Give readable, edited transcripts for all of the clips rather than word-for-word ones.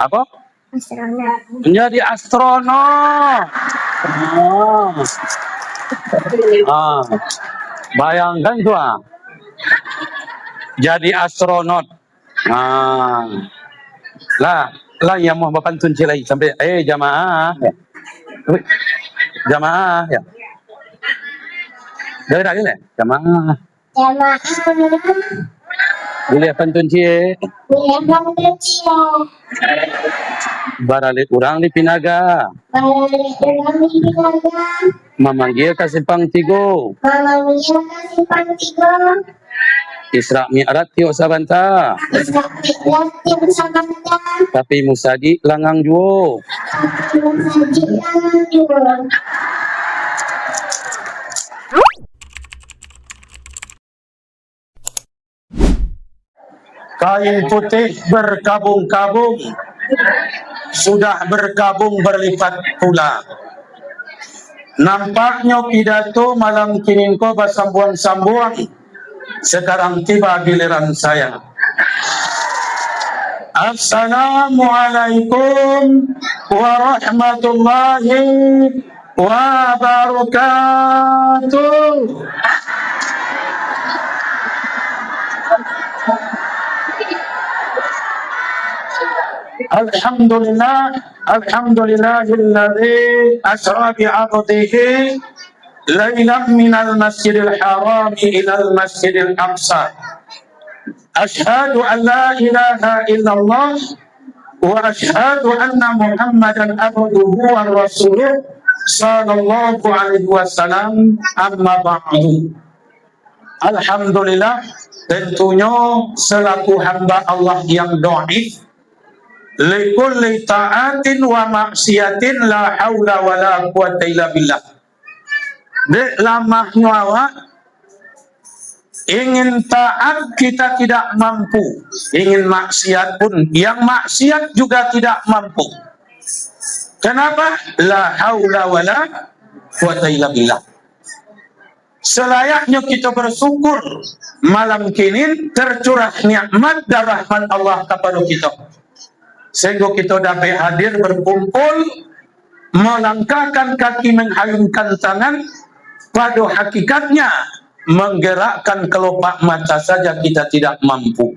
Apa? Menjadi astronot. Bayangkan tuh jadi astronot. Lah yang mau pantun cilai sampai jamaah ya. Jamaah ya. Dari lagi ya, jamaah. Boleh pantun cie. Baralit urang di Pinaga. Memanggil ka Simpang Tigo. Isra Mi'raj tiok sabanta. Tapi Musadi langang juo. Kain putih berkabung-kabung, sudah berkabung berlipat pula. Nampaknya pidato malam kiningko bersambuang-sambuang. Sekarang tiba giliran saya. Assalamualaikum warahmatullahi wabarakatuh. Alhamdulillahilladzi asra bi 'abdihi lailan minal masjidil haram ilal masjidil aqsa. Asyhadu an la ilaha illallah wa asyhadu anna Muhammadan abduhu wa rasuluh sallallahu alaihi wasallam, amma ba'du. Alhamdulillah, tentunya selaku hamba Allah yang dhaif, likulli ta'atin wa maksiatin la haula wa la quwata illa billah. Dek lamah nyawa, ingin taat kita tidak mampu, ingin maksiat pun yang maksiat juga tidak mampu. Kenapa? La haula wa la quwata illa billah. Selayaknya kita bersyukur malam kini tercurah nikmat dan rahmat Allah kepada kita, sehingga kita dapat hadir berkumpul, melangkahkan kaki, menghayunkan tangan. Pada hakikatnya menggerakkan kelopak mata saja kita tidak mampu.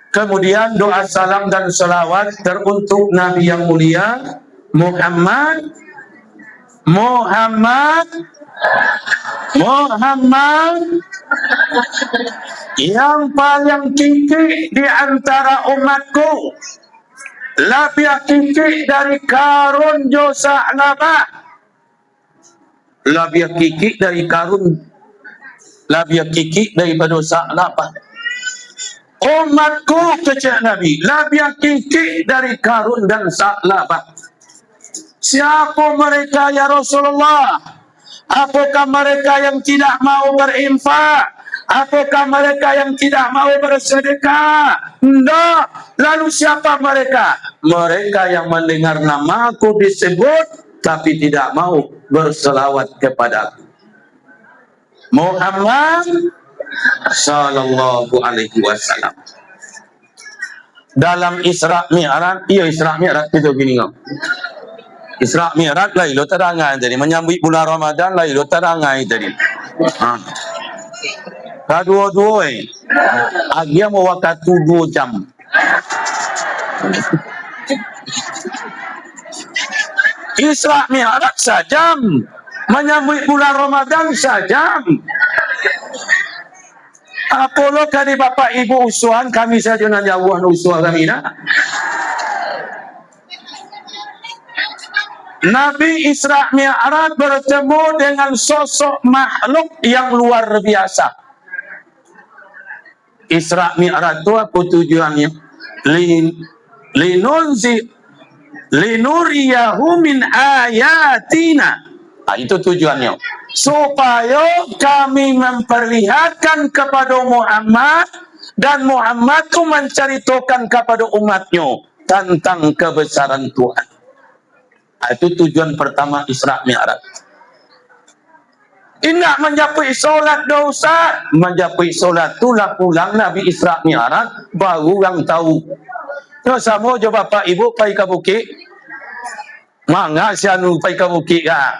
Kemudian doa salam dan selawat teruntuk Nabi yang mulia Muhammad yang paling kiki di antara umatku, lebih kiki dari karun josa laba, lebih kiki dari karun, lebih kiki daripada dosa laba. Umatku kecil Nabi lebih kiki dari karun dan saklaba. Siapa mereka ya Rasulullah? Apakah mereka yang tidak mau berinfak? Apakah mereka yang tidak mau bersedekah? Tidak. Lalu siapa mereka? Mereka yang mendengar namaku disebut tapi tidak mau berselawat kepadaku. Muhammad sallallahu alaihi wasallam. Dalam Isra Mi'raj, Isra Mi'raj itu gini ngam. Isra Mi'raj Lailatul Tarangai tadi, menyambut bulan Ramadan Lailatul Tarangai tadi. Kedua-dua dia mau waktu 2 jam. Isra Mi'raj sajam, menyambut bulan Ramadan sajam. Apolo kali bapak ibu usuhan kami saja nak jauh usuhan kami nak. Nabi Isra Mi'raj bertemu dengan sosok makhluk yang luar biasa. Isra Mi'raj itu apa tujuannya? Linuriyahu min ayatina. Itu tujuannya. Supaya kami memperlihatkan kepada Muhammad dan Muhammad itu menceritakan kepada umatnya tentang kebesaran Tuhan. Itu tujuan pertama Isra Mi'raj. Ingat mencapai solat dosa, mencapai solat itulah pulang Nabi Isra Mi'raj baru yang tahu No samo jo bapak ibu pai ka bukit. Manga sianu pai ka bukit ka.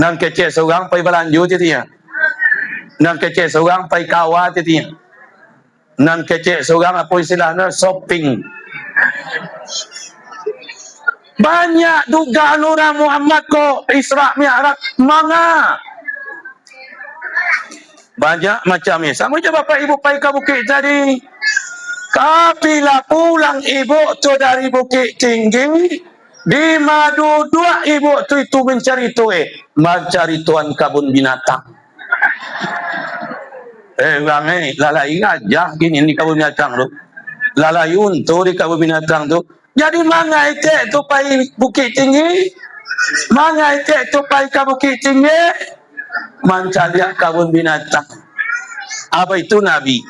Nang kece seorang pai belanju titia. Nang kece seorang pai kawa titia. Nang kece seorang apa istilahnya shopping. Banyak dugaan orang Muhammad ko Isra Mi'raj manga. Banyak macam ni. Sama je bapak ibu pai ke bukit tadi. Kapila pulang ibu tu dari bukit tinggi. Di madu dua ibu tu itu mencari mencari tuan kabun binatang. Bang lalai gajah gini di kabun binatang tu. Lalai untu di kabun binatang tu. Jadi mangai tek tu pai bukit tinggi. Mangai tek tu pai ke bukit tinggi. Mencari kabun binatang. Apa itu Nabi?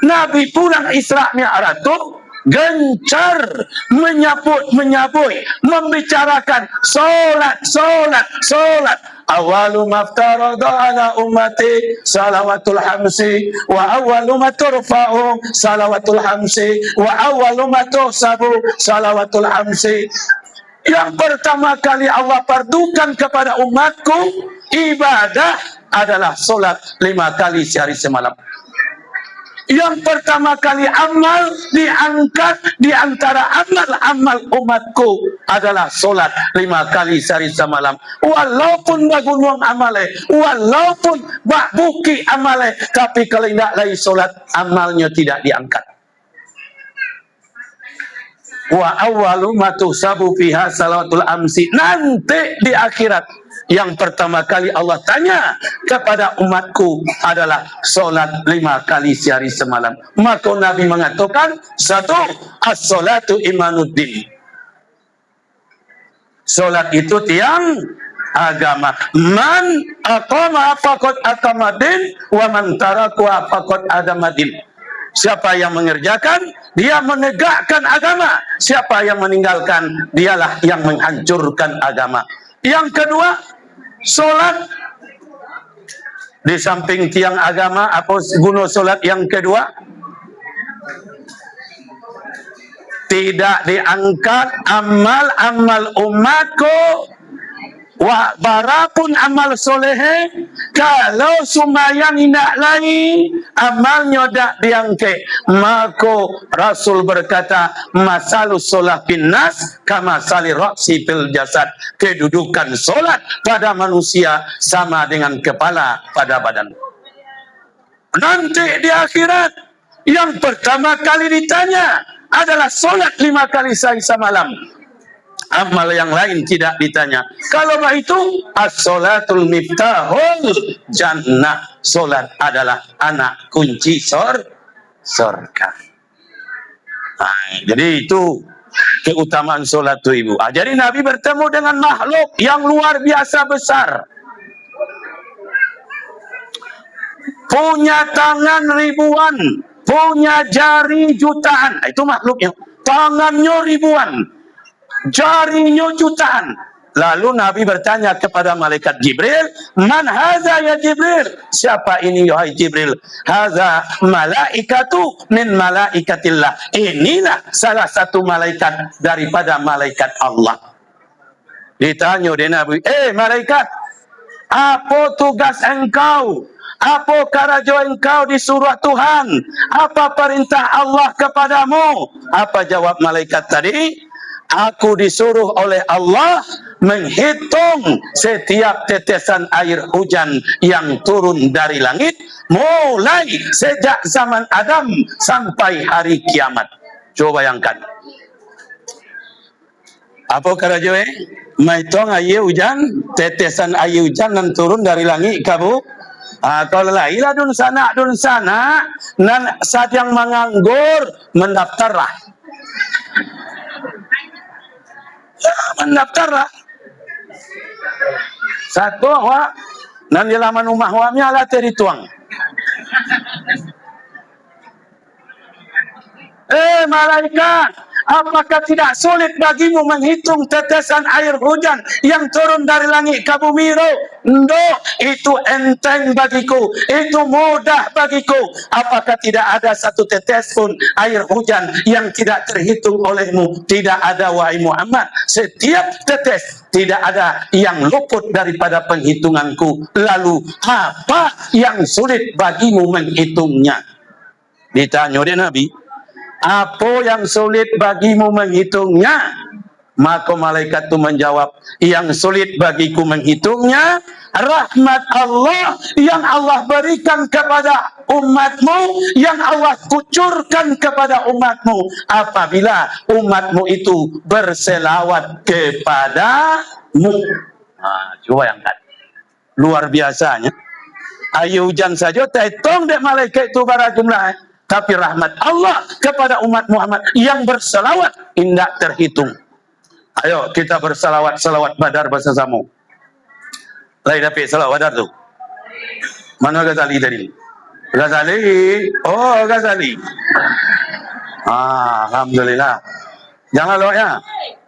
Nabi pulang Isra Mi'raj tu gencar menyabut, membicarakan solat. Awalu maftarada ala ummati salawatul hamsi wa awalu ma turfa'u salawatul hamsi wa awalu ma tuhsabu salawatul hamsi. Yang pertama kali Allah fardukan kepada umatku ibadah adalah solat 5 kali sehari semalam. Yang pertama kali amal diangkat di antara amal-amal umatku adalah solat 5 kali sehari semalam. Walaupun bagunung amale, walaupun bak buki amale, tapi kalau tidak lagi solat, amalnya tidak diangkat. Wa awwalu ma tuhsabu fiha salawatul amsi. Nanti di akhirat yang pertama kali Allah tanya kepada umatku adalah solat 5 kali sehari semalam. Maka Nabi mengatakan, 1, as-salatu imanuddin. Solat itu tiang agama. Man aqama faqad aqamadin wa man taraka faqad adamadin. Siapa yang mengerjakan, dia menegakkan agama. Siapa yang meninggalkan, dialah yang menghancurkan agama. Yang kedua, solat. Di samping tiang agama, apa guna solat yang kedua? Tidak diangkat amal-amal umatku. Wah, barapun amal solehe, kalau sumayang indak lain, amalnya tak diangkat. Maka Rasul berkata, masalus solah finnas, kama sali roksi fil jasad. Kedudukan solat pada manusia sama dengan kepala pada badan. Nanti di akhirat, yang pertama kali ditanya adalah solat 5 kali sehari semalam. Amal yang lain tidak ditanya. Kalau itu as-salatul miftahul jannah. Solat adalah anak kunci surga. Jadi itu keutamaan solat itu ibu. Jadi Nabi bertemu dengan makhluk yang luar biasa besar. Punya tangan ribuan, punya jari jutaan. Itu makhluknya. Tangannya ribuan, jarinya jutaan. Lalu Nabi bertanya kepada malaikat Jibril, man haza ya Jibril? Siapa ini wahai Jibril? Haza malaikatu min malaikatillah. Inilah salah satu malaikat daripada malaikat Allah. Ditanya oleh Nabi, malaikat, apa tugas engkau? Apa karajo engkau di surah Tuhan? Apa perintah Allah kepadamu? Apa jawab malaikat tadi? Aku disuruh oleh Allah menghitung setiap tetesan air hujan yang turun dari langit mulai sejak zaman Adam sampai hari kiamat. Coba bayangkan. Apa karajo menghitung air hujan, tetesan air hujan yang turun dari langit kabu. Kalau lain dun sana nan saat yang menganggur mendaftarlah. Mendaftarlah. Satu awak nan di laman rumah awaknya lah terituang. Malaikat, Apakah tidak sulit bagimu menghitung tetesan air hujan yang turun dari langit ke bumi? No, itu enteng bagiku, itu mudah bagiku. Apakah tidak ada satu tetes pun air hujan yang tidak terhitung olehmu? Tidak ada, wahai Muhammad. Setiap tetes tidak ada yang luput daripada penghitunganku. Lalu apa yang sulit bagimu menghitungnya? Ditanya oleh Nabi, apa yang sulit bagimu menghitungnya? Maka malaikat itu menjawab, yang sulit bagiku menghitungnya rahmat Allah yang Allah berikan kepada umatmu, yang Allah kucurkan kepada umatmu apabila umatmu itu berselawat kepadamu. Coba bayangkan, luar biasanya. Air hujan saja terhitung dek malaikat itu pada jumlah, tapi rahmat Allah kepada umat Muhammad yang berselawat tidak terhitung. Ayo kita bersalawat, salawat badar bersama. Lain dapat salawat badar tu. Mana Ghazali tadi? Ghazali. Oh, Ghazali. Alhamdulillah. Jangan lalok ya.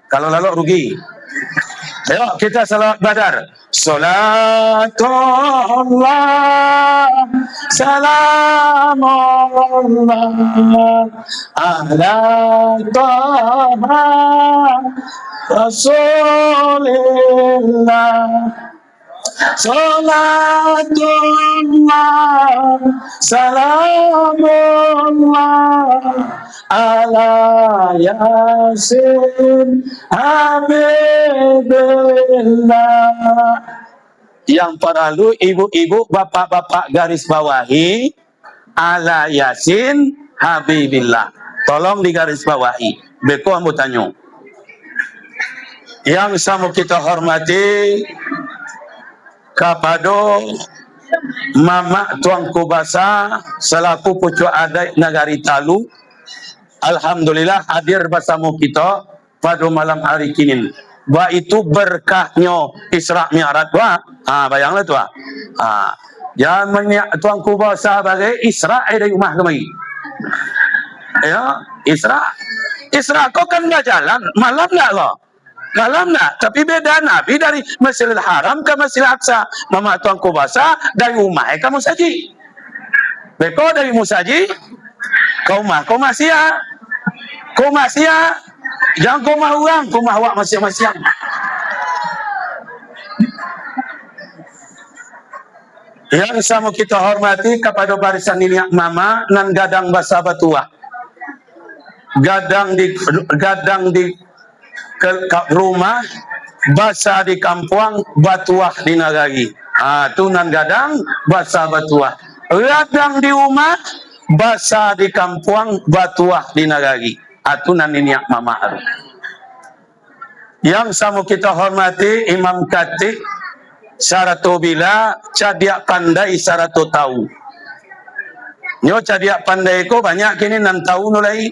Kalau lalok rugi. Ayo kita salawat badar. Salatullah, salamullah ala taha Rasulillah. Salatullah, salamullah ala Yasin Habibillah. Yang perlu ibu-ibu, bapak-bapak garis bawahi ala Yasin Habibillah. Tolong digaris bawahi. Beko ambo tanyo. Yang sama kita hormati kepada Mama Tuanku Basa selaku pucuk adat Negari Talu. Alhamdulillah hadir bersama kita pada malam hari kini. Wah, itu berkahnya Isra Mi'raj wah. Bayanglah tu jangan Tuanku Basa bagi Isra dari rumah kami. Ya, Isra kau kan dah jalan malam tak kau? Malam tak, tapi beda Nabi dari Masjidil Haram ke Masjidil Aqsa. Mama Tuanku Basa dari rumah ke Musaji. Beko dari Musaji kau masih ya. Kau masih ya. Jangan kau mah orang, kau mah awak masing-masing. Yang sama kita hormati kepada barisan niniak mama nan gadang basa batua. Gadang di ke rumah, basa di kampung, batuah di nagari. Tunan gadang, basa batuah. Gadang di rumah, basa di kampung, batuah di nagari. Tunan niniak mama. Yang sama kita hormati Imam Khatib Syaratu bila cadiak pandai syaratu tahu. Nyo cadiak pandai ko banyak kini nan tahu nulai.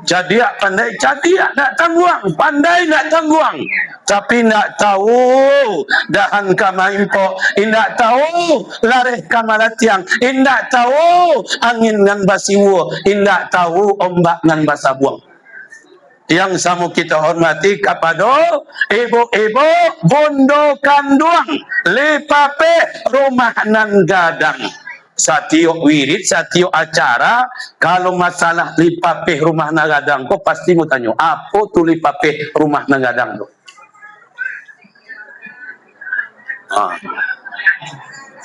Cadiak pandai, cadiak nak tangguang, pandai nak tangguang, tapi nak tahu dahan kamaimpo, indak tahu lareh kamalatiang, indak tahu angin ngan basiwo, indak tahu ombak ngan basabuang. Yang sama kita hormati kepada ibu-ibu bondo kanduang lepape rumah nan gadang. Satiap wirid, satiap acara, kalau masalah lipapeh rumah nagadang kok pasti mau tanya, apa tu lipapeh rumah nagadang tu?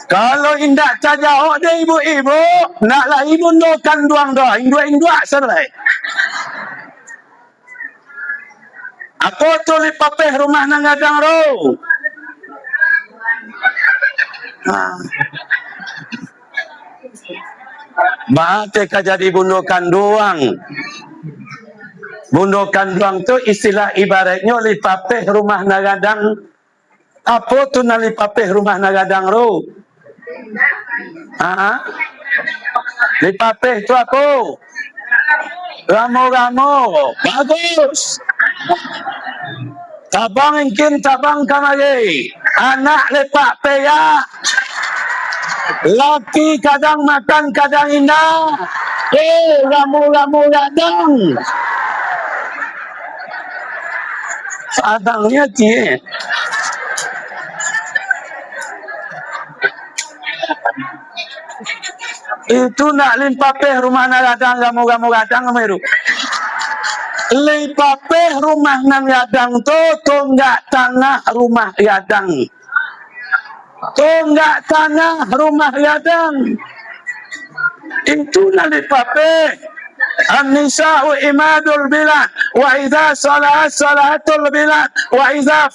Kalau indak tajauh deh ibu-ibu, naklah ibu ndokan duang dah, indua-indua serai. Apa tu lipapeh rumah nagadang ro? Bahate jadi bundokan doang. Bundokan doang tu istilah ibaratnya lipapeh rumah nagadang. Apa tu lipapeh rumah nagadang ro? Lipapeh tu apa? Ramo-ramo. Bagus. Tabang ingkin tabang kamari. Anak lepak peyak. Laki kadang makan kadang indah. Ramu-ramu gadang. Adangnya cie. Itu nak limpapeh rumah nagadang gamu-gamu gadang meru. Limpapeh rumah nang gadang tu tunggak tanah rumah gadang. Tunggak tanah rumah gadang. Itu nak limpapeh. An-nisa'u imadul bilad wa idza salat salatul bilad wa idza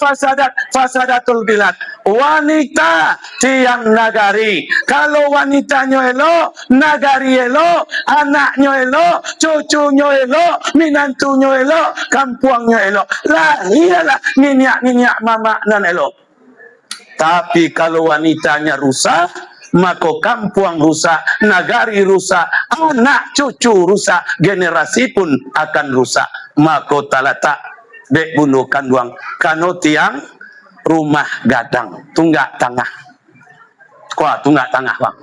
fasadatul bilad. Wanita tiang nagari. Kalau wanitanya elok, nagari elok, anaknya elok, cucunya elok, minantunya elok, kampungnya elok. Lah iyalah minyak mama nan elok. Tapi kalau wanitanya rusak, maka kampung rusak, nagari rusak, anak cucu rusak, generasi pun akan rusak. Maka talatak dek bunuh kanduang kano tiang rumah gadang tunggak tangah. Kuah tunggak tangah bang.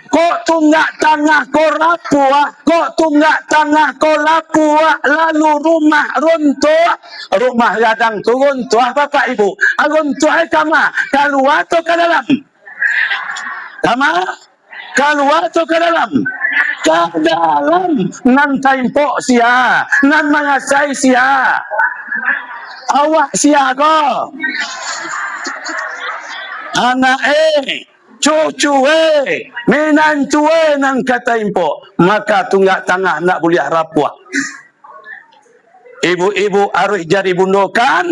Kok tunggak tangah kau rapuah, kok tunggak tangah kau lapuah, lalu rumah runtuh, rumah gadang tu runtuh, bapak ibu, runtuh kama, keluar atau ke dalam? Kama, keluar atau ke dalam? Ke dalam, nan taimpok sia, nan mengasai sia, awak sia ko, anak cucu menantu nang kata impo, maka tunggak tangah nak boleh rapuah. Ibu-ibu harus jadi bundokan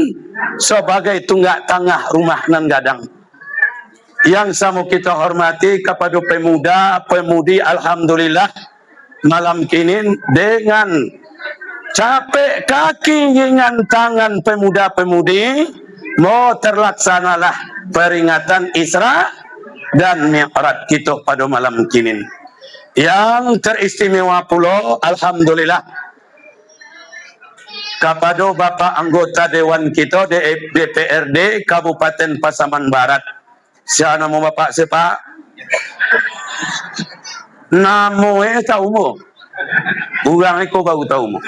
sebagai tunggak tangah rumah nan gadang. Yang sama kita hormati kepada pemuda pemudi, alhamdulillah malam kini dengan capek kaki dengan tangan pemuda pemudi mau terlaksanalah peringatan Isra dan Mi'raj kita pada malam kini. Yang teristimewa pula alhamdulillah kepada Bapak anggota Dewan kita DPRD Kabupaten Pasaman Barat. Siapa nama Bapak siapa? Nama tahu mu? Orang itu baru tahu mu.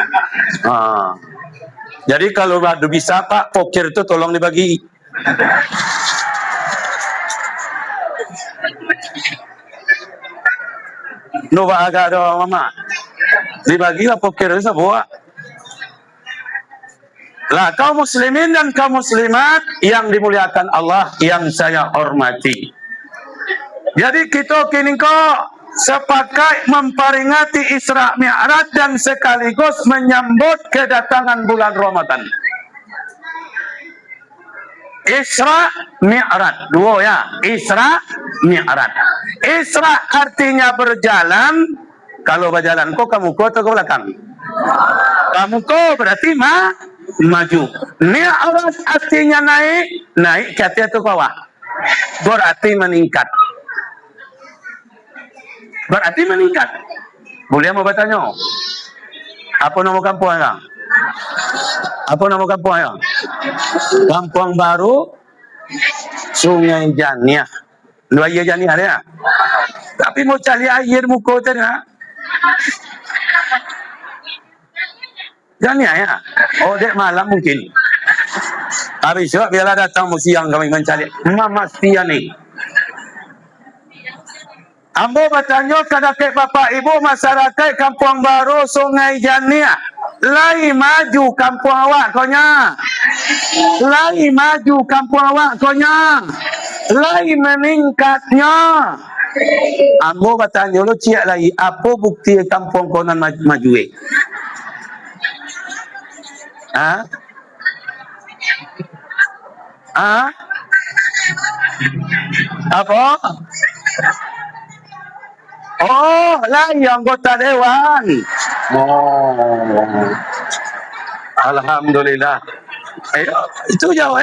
Jadi kalau ada bisa Pak pokir itu tolong dibagi. Nova agak ada mama. Dibagilah pokir itu buat. Lah kaum muslimin dan kaum muslimat yang dimuliakan Allah yang saya hormati. Jadi kita kini kok sepakat memperingati Isra Mi'raj dan sekaligus menyambut kedatangan bulan Ramadan. Isra Mi'raj, dua ya, Isra Mi'raj. Isra artinya berjalan. Kalau berjalan kok kamu kok atau ke belakang? Kamu kok berarti maju. Mi'raj artinya naik ke atas atau ke bawah? Berarti meningkat. Berarti meningkat. Boleh mau bertanya? Apa nama kampung yang? Apa nama kampung yang? Kampung Baru Sungai Janiah. Dua air Janiah ya. Tapi mau cari air muka tadi ha? Janiah ya. Oh dek malam mungkin. Habis itu biarlah datang siang kami mencari. Mama setia nih. Ambo bertanya kepada bapak ibu masyarakat Kampung Baru Sungai Janiah. Lai maju kampung awak konya. Lai maju kampung awak konya. Lai meningkatnya. Ambo bertanya lu ciak lagi apa bukti kampung konan maju Ha? Ha? Apa? Oh, lah yang anggota dewan. Oh, alhamdulillah. Itu jauh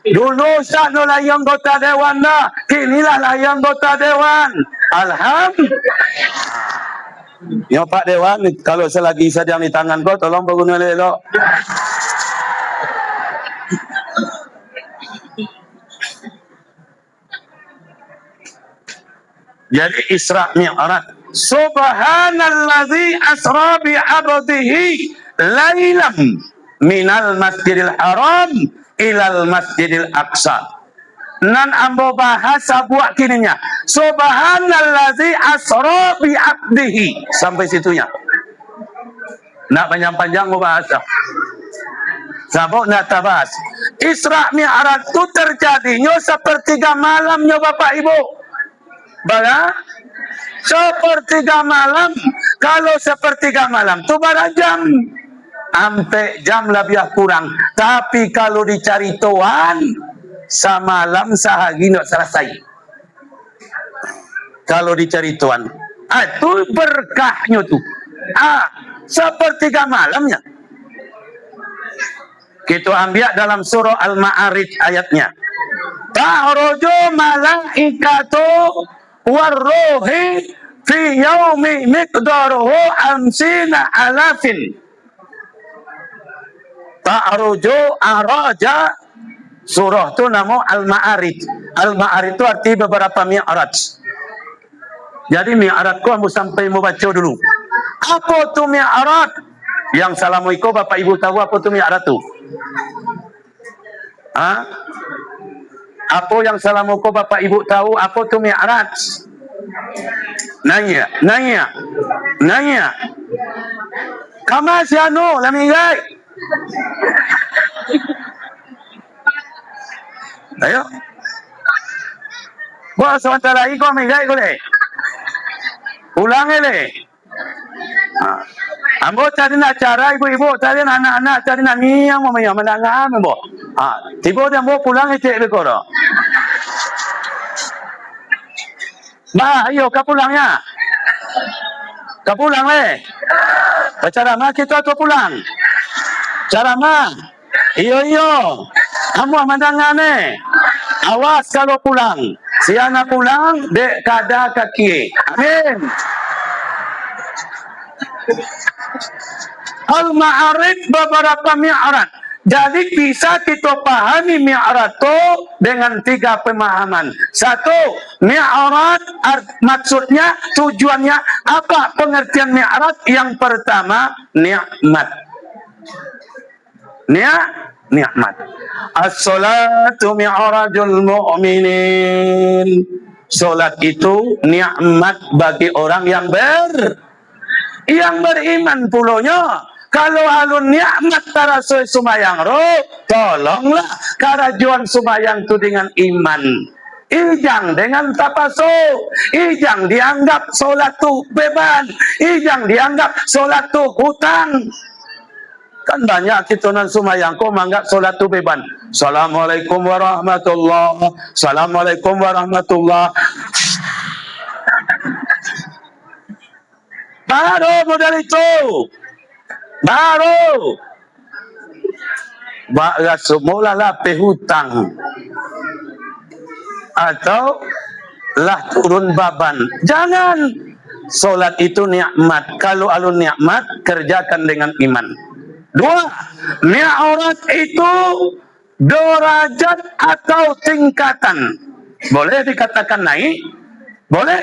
Dulu sana lah yang anggota dewan lah. Kinilah lah yang anggota dewan. Alhamdulillah. Ya Pak Dewan, kalau selagi sedang di tangan kau, tolong berguna elok. Jadi Isra Mi'raj. Subhanallazi asra bi 'abdihi lailam minal masjidil haram ilal masjidil aqsa. Nan ambo bahasa buat kininya. Subhanallazi asra bi abdihi. Sampai situnya. Nak panjang-panjang mau bahasa. Sabuk nak tabas. Isra Mi'raj itu terjadinya sepertiga malamnya Bapak Ibu. Bala? Sepertiga malam. Kalau sepertiga malam itu berapa jam? Sampai jam lebih kurang. Tapi kalau dicari Tuhan, semalam sehari nak selesai. Kalau dicari Tuhan, itu berkahnya tu. Sepertiga malamnya. Kita ambil dalam surah Al-Ma'arij ayatnya. Ta'ruju malaikatu warruhi fi yaumi miqdaruhu amsina alafin. Ta'ruju araja. Surah itu nama Al-Ma'arij. Al-Ma'arij itu arti beberapa mi'raj. Jadi mi'raj ku aku sampai mau baca dulu. Apa tu mi'raj? Yang Assalamualaikum Bapak Ibu tahu apa tu mi'raj tu? Apa yang Assalamualaikum Bapak Ibu tahu apa tu mi'raj? Nanya. Kama siano lamigay. Ayo. Buat sementara ini kau amigay ko le. Ulang le. Ambo tadi nak acara ibu-ibu tadi anak-anak tadi nak niang mamanya menangan ambo. Tiba dia mau pulang cek bekoro. Bah, ayo kau pulangnya. Kau pulang le. Cara mah kita tu pulang. Cara mah. Iyo. Kamu menangan Awas kalau pulang. Siana pulang dek kada kaki. Amin. Al-Ma'arij beberapa mi'raj. Jadi bisa kita pahami mi'raj itu dengan 3 pemahaman. 1, mi'raj maksudnya, tujuannya apa? Pengertian mi'raj yang pertama, nikmat. Nikmat. As-salatu mi'rajul mu'minin. Salat itu nikmat bagi orang yang beriman pulonya. Kalau alun nikmat tarasoi sumayang roh, tolonglah karajuan sumayang itu dengan iman. Ijang dengan tapaso, ijang dianggap solat tu beban, ijang dianggap solat tu hutang. Kan banyak kita nan sumayang kau menganggap solat tu beban. Assalamualaikum warahmatullahi. Assalamualaikum warahmatullahi. Baru modal itu. Baru. Semula lah hutang. Atau lah turun baban. Jangan. Solat itu nikmat. Kalau alun nikmat, kerjakan dengan iman. 2. Mi'raj itu derajat atau tingkatan. Boleh dikatakan naik? Boleh.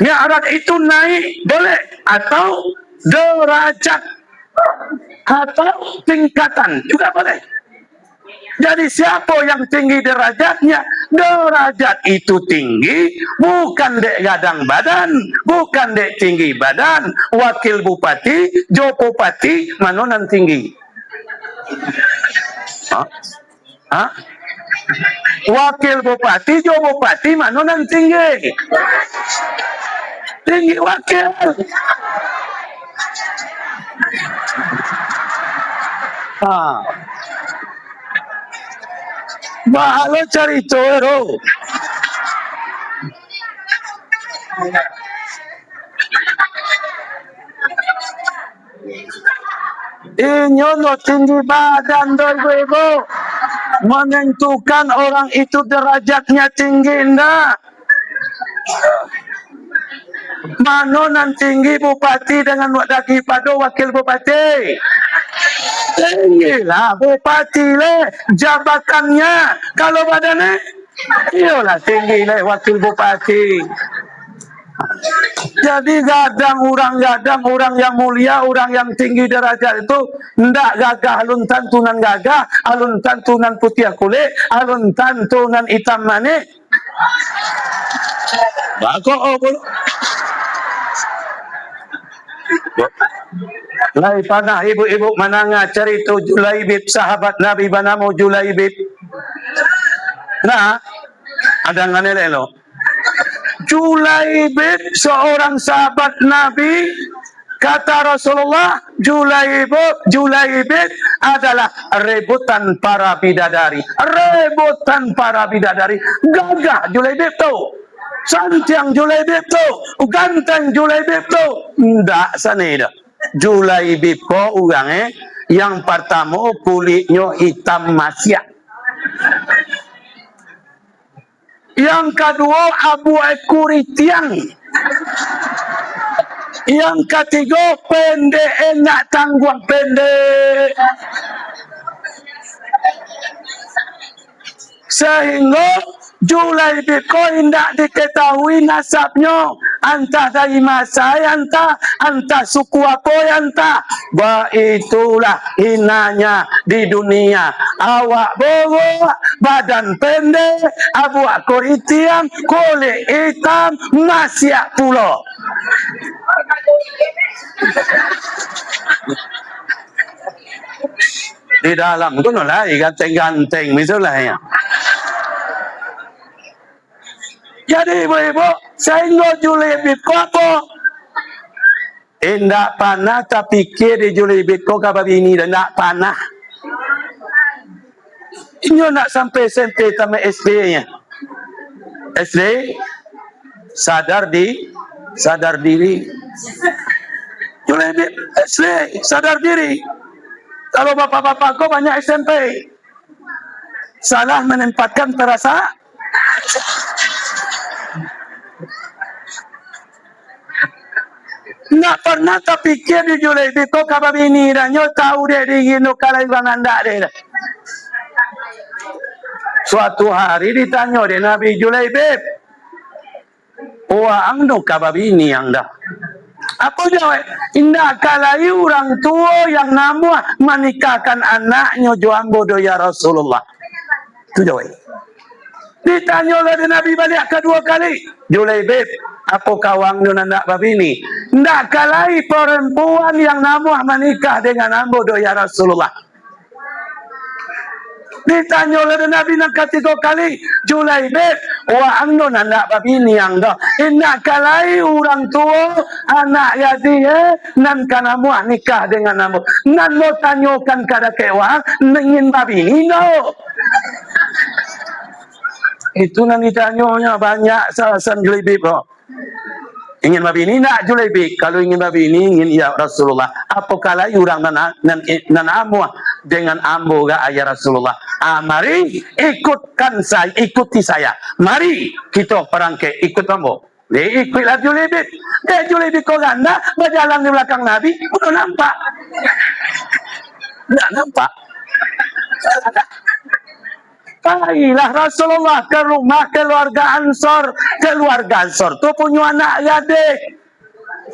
Mi'raj itu naik, boleh, atau derajat atau tingkatan juga boleh. Jadi siapa yang tinggi derajatnya? Derajat itu tinggi bukan dek gadang badan, bukan dek tinggi badan. Wakil bupati, jo bupati, manonan tinggi. Wakil bupati, jo bupati, manonan tinggi. Tinggi wakil. Bahalo cari coro. Inyo no tinggi badan ibu-ibu menentukan orang itu derajatnya tinggi enggak. Manonan tinggi bupati dengan wadaki pada wakil bupati. Tinggilah bupati le jabatannya. Kalau badannya iyalah tinggi le wakil bupati. Jadi gadang orang yang mulia, orang yang tinggi derajat itu ndak gagah alun tantunan gagah, alun tantunan putih kulit, alun tantunan hitam manik. Bako Lai panah ibu-ibu mananga cerita Julaibib, sahabat Nabi banamu Julaibib. Nah, ada nganele lo. Julaibib seorang sahabat Nabi, kata Rasulullah, Julaibib adalah rebutan para bidadari. Rebutan para bidadari. Gagah Julaibib tu. Santiang Julaibib tu. Ganteng Julaibib tu. Ndak sana dah. Julaibib ko orang yang pertama kulitnya hitam masyak. Yang kedua abu ekuritiang. Yang ketiga pendek enak tangguang pendek. Sehingga Julaibib ko tidak diketahui nasabnya. Entah dari Masai, entah suku apa, entah. Itulah hinanya di dunia. Awak bobok, badan pendek, abu kuritiang, kulit hitam, masyak pula. Di dalam kuno lah, ganteng-ganteng misalnya. Jadi ibu-ibu, sehingga Julaibib ko apa? Indak panah tapi pikir di Julaibib ko kabar ini dan nak panah. Ini nak sampai SMP sama SD-nya. SD sadar diri. Julaibib SD sadar diri. Kalau bapak-bapak kau banyak SMP. Salah menempatkan perasaan. Nak pernah terfikir di Julaibib kau kabar ini dan nyo tahu dia digino kalau orang anda dia. Suatu hari ditanya dia Nabi Julaibib, wah angdo kabar ini yang dah. Apa jawab? Indah kalai orang tua yang nama menikahkan anaknya juang bodoh ya Rasulullah. Itu jawab. Ditanya oleh Nabi balik kedua kali. Julaibib, apa kawang nun anak babi ini? Ndak kalai perempuan yang nama menikah dengan ambo do ya Rasulullah. Ditanya oleh Nabi nak ketiga kali. Julaibib, wa angno anak babi ini yang dah. Ndak kalai orang tua anak yadi nan kanamu nikah dengan ambo. Nan mau tanyakan kada kewang ingin babi ini no. Itu nanti tanya banyak salasan Julaibib. Ingin babi ini nak Julaibib. Kalau ingin babi ini ingin ya Rasulullah. Apakah orang nan amu dengan ambo ga ayah Rasulullah. Mari ikuti saya. Mari kita perangkai ikut ambo. Ikutlah Julaibib. Julaibib kau ganda berjalan di belakang Nabi. Udah nampak. Tak nampak. Kailah Rasulullah ke rumah keluarga Ansor. Keluarga Ansor tu punya anak yadik.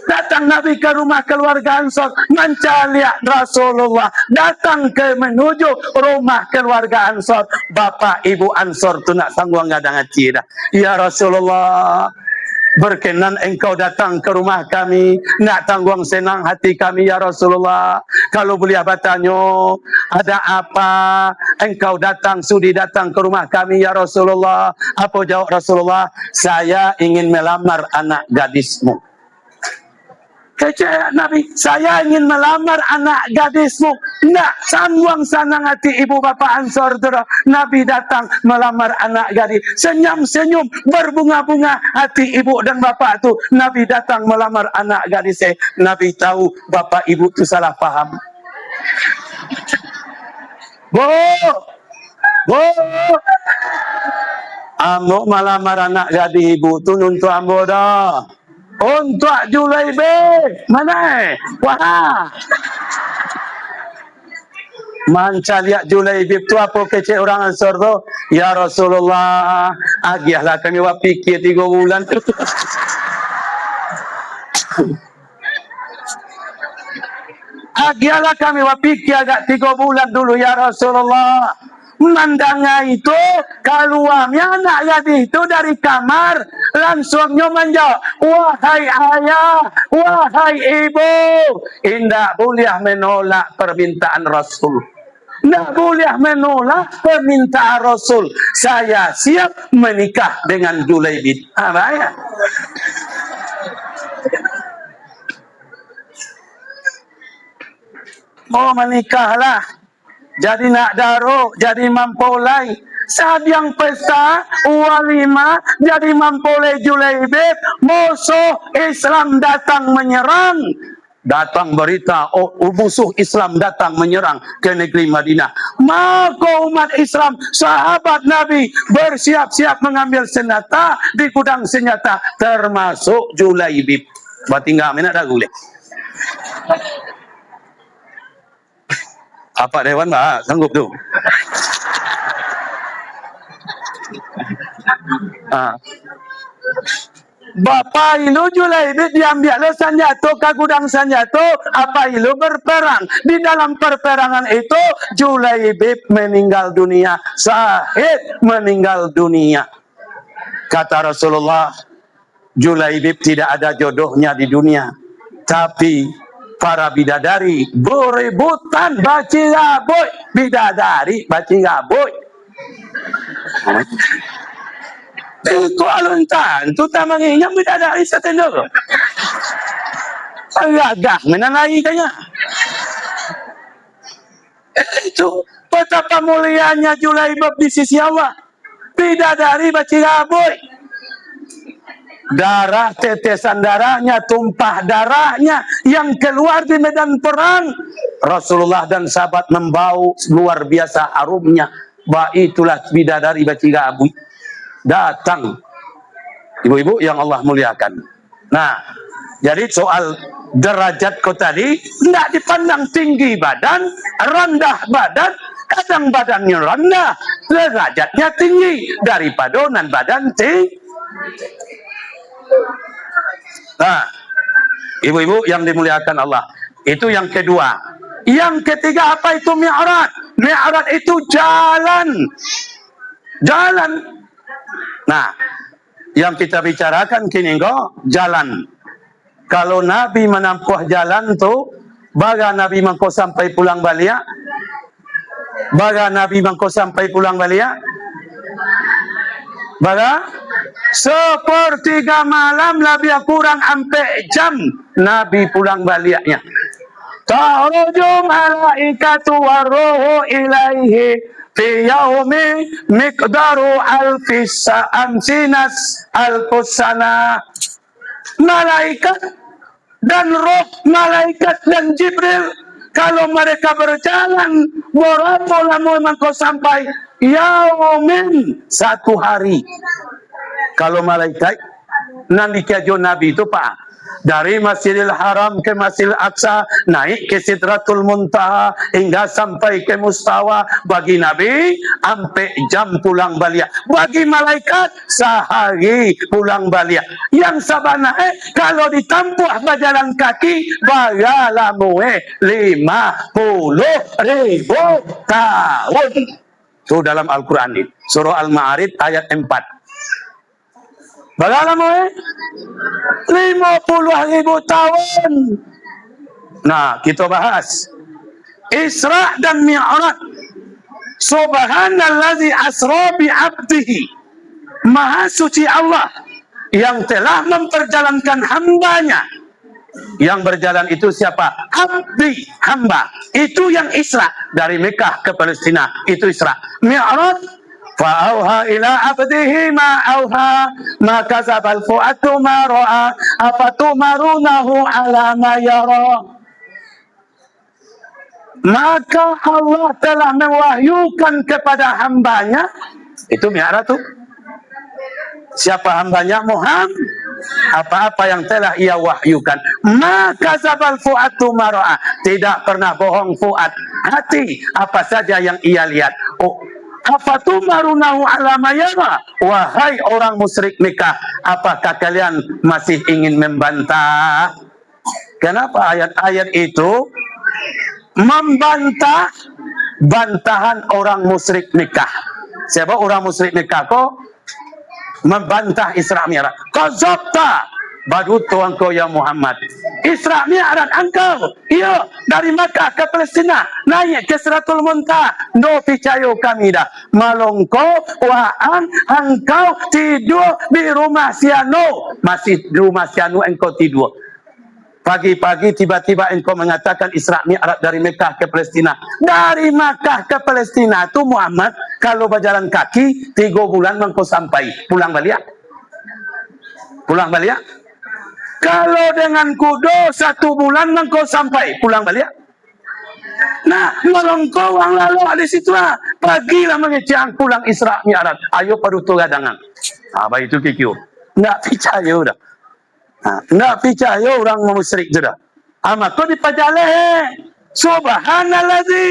Datang Nabi ke rumah keluarga Ansor. Mencari Rasulullah. Datang ke menuju rumah keluarga Ansor. Bapak ibu Ansor tu nak sangguang gadang hati dah. Ya Rasulullah, berkenan engkau datang ke rumah kami, nak tanggung senang hati kami ya Rasulullah. Kalau boleh bertanya, ada apa engkau sudi datang ke rumah kami ya Rasulullah? Apa jawab Rasulullah? Saya ingin melamar anak gadismu. Kecil Nabi, saya ingin melamar anak gadismu. Nak sangguang sanang hati ibu bapa Ansor tu. Nabi datang melamar anak gadis. Senyum-senyum, berbunga-bunga hati ibu dan bapa tu. Nabi datang melamar anak gadis. Nabi tahu bapa ibu tu salah faham. Ambo melamar anak gadis ibu tu untuk ambo dah. Untuk Julaibib. Mana? Wah. Manca lihat Julaibib tu apa kecil orang Ansor tu. Ya Rasulullah. Agiahlah kami buat fikir 3 bulan tu. Agialah kami wapiki agak 3 bulan dulu ya Rasulullah. Mandangnya itu keluarnya anak gadis itu dari kamar, langsungnya menjawab, wahai ayah, wahai ibu, tidak boleh menolak permintaan Rasul. Tidak boleh menolak permintaan Rasul. Saya siap menikah dengan Julaibib. Apa ya? Mau menikahlah, jadi nak daruk, jadi mampolai. Saat yang pesta walimah, jadi mampolai Julaibib, musuh Islam datang menyerang. Datang berita, musuh Islam datang menyerang ke negeri Madinah. Maka umat Islam, sahabat Nabi bersiap-siap mengambil senjata di gudang senjata, termasuk Julaibib. Batinggal minat dah guleh. Apa Dewan bah sanggup tu? Bapak ilu Julaibib diambil senjata ke gudang senjata. Apa ilu berperang? Di dalam perperangan itu Julaibib meninggal dunia. Syahid meninggal dunia. Kata Rasulullah, Julaibib tidak ada jodohnya di dunia. Tapi para bidadari berebutan baci gaboy. Bidadari baci gaboy. Itu aluntan. Tu tak mengingat bidadari setendok. Agak menanai kaya. Itu betapa mulianya Julaibib di sisi Allah. Bidadari baci gaboy. Darah, tetesan darahnya, tumpah darahnya yang keluar di medan perang. Rasulullah dan sahabat membau luar biasa harumnya. Itulah bidadari baci gaboy. Datang ibu-ibu yang Allah muliakan. Nah, jadi soal derajat kau tadi tidak dipandang tinggi badan, rendah badan. Kadang badannya rendah, derajatnya tinggi daripada non badan tinggi. Nah, ibu-ibu yang dimuliakan Allah, itu yang kedua. Yang ketiga apa itu mi'raj? Mi'raj itu jalan. Jalan. Nah, yang kita bicarakan kini kok jalan. Kalau Nabi menempuh jalan tu, baga Nabi mangko sampai pulang balik. Baga Nabi mangko sampai pulang balik. Baga sepertiga malam lebih kurang sampai jam Nabi pulang baliknya. Ta'ruju malaikatu warruhu ilaihi fi yaumi miqdaru alfis amsinas alfusana. Malaikat dan roh, malaikat dan Jibril, kalau mereka berjalan berapa lama maka sampai yaumin, 1 hari. Kalau malaikat nanti kajo Nabi itu Pak, dari Masjidil Haram ke Masjidil Aqsa, naik ke Sidratul Muntaha hingga sampai ke Mustawa. Bagi Nabi sampai jam pulang balik. Bagi malaikat sehari pulang balik. Yang sabana kalau ditampuh berjalan kaki bagalah 50.000 tahun. Itu dalam Al-Quran ini, surah Al-Ma'arij ayat 4. Bagaimana 50.000 tahun. Nah, kita bahas Isra dan Mi'raj. Subhanallazi asra bi 'abdihi. Maha suci Allah yang telah memperjalankan hambanya. Yang berjalan itu siapa? Abdi, hamba. Itu yang Isra, dari Mekah ke Palestina. Itu Isra. Mi'raj, fa'auha ila abdihi ma'auha ma kasabal fu'atu ma ra'a afatumarunahu ala ma yara. Maka Allah telah mewahyukan kepada hambanya. Itu Mi'raj tuh. Siapa hambanya? Muhammad. Apa-apa yang telah ia wahyukan. Maka zabal fu'atu ma ra'a. Tidak pernah bohong fu'at, hati, apa saja yang ia lihat. Afatumarunahu ala mayara. Wahai orang musyrik Mekah, apakah kalian masih ingin membantah? Kenapa ayat-ayat itu membantah bantahan orang musyrik Mekah? Siapa orang musyrik Mekah kok membantah Isra Mi'raj? Qadzabta badutu engkau ya Muhammad. Isra Mi'raj engkau, iya, dari Makkah ke Palestina naik ke Sidratul Muntaha. No percaya kami dah. Malongko waan engkau tidur di rumah siano. Masih di rumah siano engkau tidur. Pagi-pagi tiba-tiba engkau mengatakan Isra Mi'raj dari Mekah ke Palestina. Dari Makkah ke Palestina tu Muhammad kalau berjalan kaki 3 bulan engkau sampai. Pulang balik. Pulang balik. Kalau dengan kudo 1 bulan engkau sampai. Pulang balik. Nah, kalau engkau orang lalu di situ lah. Pagilah mengecang pulang Isra Mi'raj. Ayo padutu gadangan. Apa itu kikyu? Nggak percaya dah. Nggak percaya orang musyrik sudah. Maka dipajale. Subhanalladzi.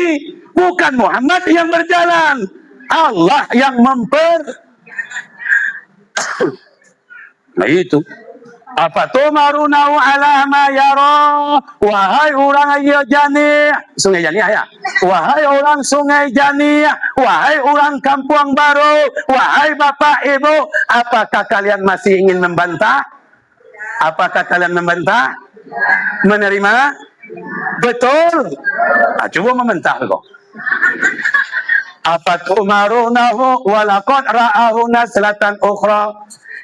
Bukan Muhammad yang berjalan. Allah yang Nah itu. Apa tu marunau ala ma yara. Wahai orang Jani. Sungai Jani ya. Wahai orang Sungai Jani. Wahai orang Kampung Baru. Wahai Bapak Ibu. Apakah kalian masih ingin membantah? Apakah kalian membantah? Menerima? Betul. Coba membantah kok. Apa tumarunahu walaqad ra'ahu naslatan ukhra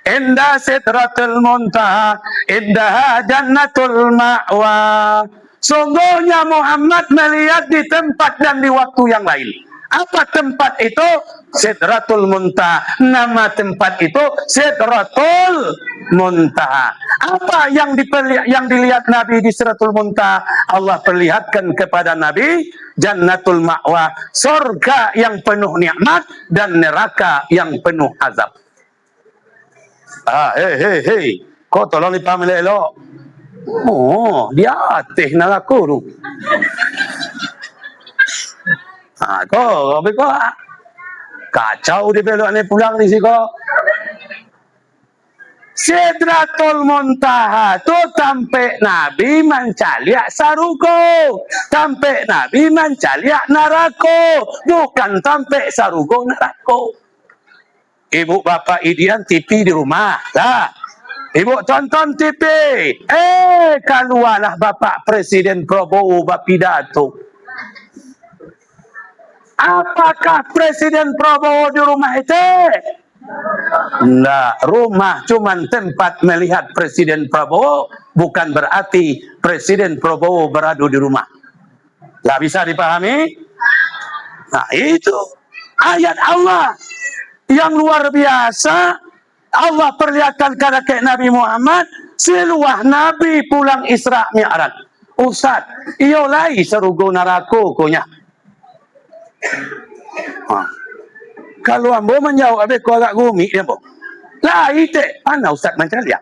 inda sidratul muntaha indaha jannatul ma'wa. Sungguhnya Muhammad melihat di tempat dan di waktu yang lain. Apa tempat itu? Sidratul Muntaha. Nama tempat itu Sidratul Muntaha. Apa yang dilihat Nabi di Sidratul Muntaha? Allah perlihatkan kepada Nabi Jannatul Ma'wa, surga yang penuh nikmat dan neraka yang penuh azab. Hei, kau tolong dipahami elok. Oh, dia atih neraka tu. Kau kacau di belok ni pulang di sini kau. Sidratul Muntaha tu sampai Nabi mencaliak sarugo, sampai Nabi mencaliak narako, bukan sampai sarugo narako. Ibu bapak idian TV di rumah lah. Ibu tonton TV. Keluarlah Bapak Presiden Prabowo berpidato. Apakah Presiden Prabowo di rumah itu? Nah, rumah cuman tempat melihat Presiden Prabowo, bukan berarti Presiden Prabowo berada di rumah. Gak bisa dipahami? Nah, itu ayat Allah yang luar biasa. Allah perlihatkan kepada Nabi Muhammad seluah Nabi pulang Isra Mi'raj. Ustaz, iyo lai serugo narako konya. Kalau ambo menjawab abe ko agak gumi dia po. Lah ite, mana Ustaz mencari ya?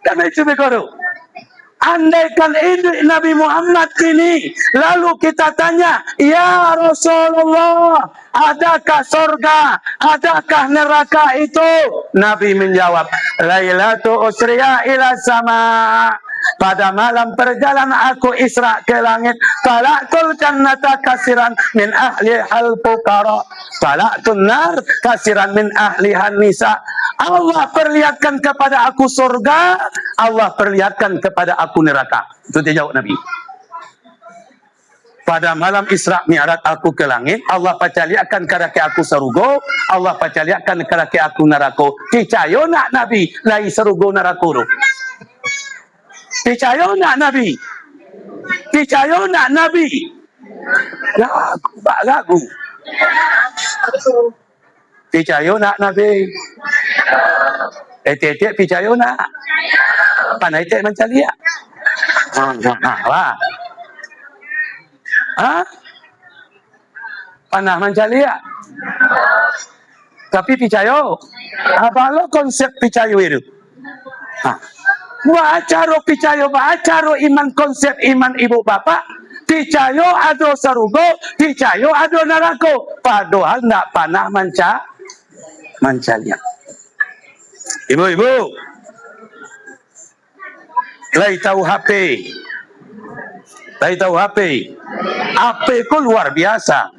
Karena itu begitu. Andaikan ini Nabi Muhammad ini, lalu kita tanya, ya Rasulullah, adakah surga, adakah neraka itu? Nabi menjawab, Lailatu usriya ila sama. Pada malam perjalanan aku Isra ke langit, talaqtul jannata kasiran min ahli hal fuqara, talaqtul nar kasiran min ahli nisa. Allah perlihatkan kepada aku surga, Allah perlihatkan kepada aku neraka. Itu dia jawab Nabi. Pada malam Isra Mi'raj aku ke langit, Allah pacaliakan kepada aku sarugo, Allah pacaliakan kepada aku neraka. Percaya nak Nabi lai sarugo neraka? Percaya nak Nabi? Percaya nak Nabi? Lagu. Percaya nak Nabi? Etik-etik percaya nak? Panai etik mencari ya? Wah. Panah mencari ya? Tapi percaya? Apa lo konsep percaya itu? Bacaro percaya, bacaro iman konsep iman ibu bapak, percaya ada sarugo, percaya ada neraka. Padahal nak panah mencari. Ibu-ibu, Lai tahu HP. Lai tahu HP. HP ku luar biasa.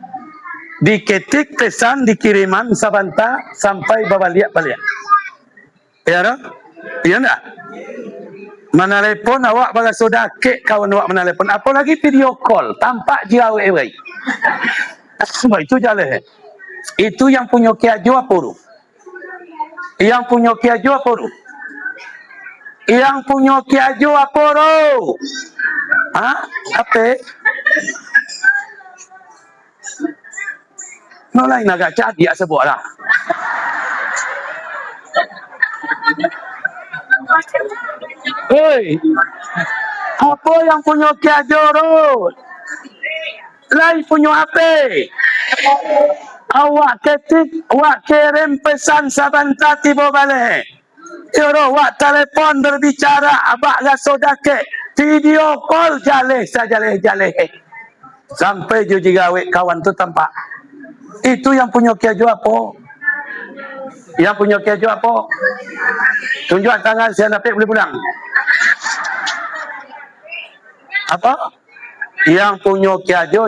Diketik pesan dikiriman sabanta sampai balik. Ya no? Ya enggak? Menelepon awak bagai sudah kek kawan awak menelepon. Apalagi video call. Tampak dia awet. Itu jalan. Itu yang punya Kiajo apa tu? Yang punya Kiajo apa tu? Yang punya Kiajo apa tu? Ha? Apa? No lain agak cadik sebut lah. Hei, apa yang punya Kiajo tu? Lain punya apa? Awak ketik, awak kirim pesan sabanta tiba balik. Yoro, awak telefon berbicara, abak gasoda ke video call jaleh sajaleh. Sampai juga awak kawan tu tampak. Itu yang punya Kiajo apa? Yang punya Kiajo apa? Tunjuk tangan saya dapat boleh pulang. Apa? Yang punya Kiajo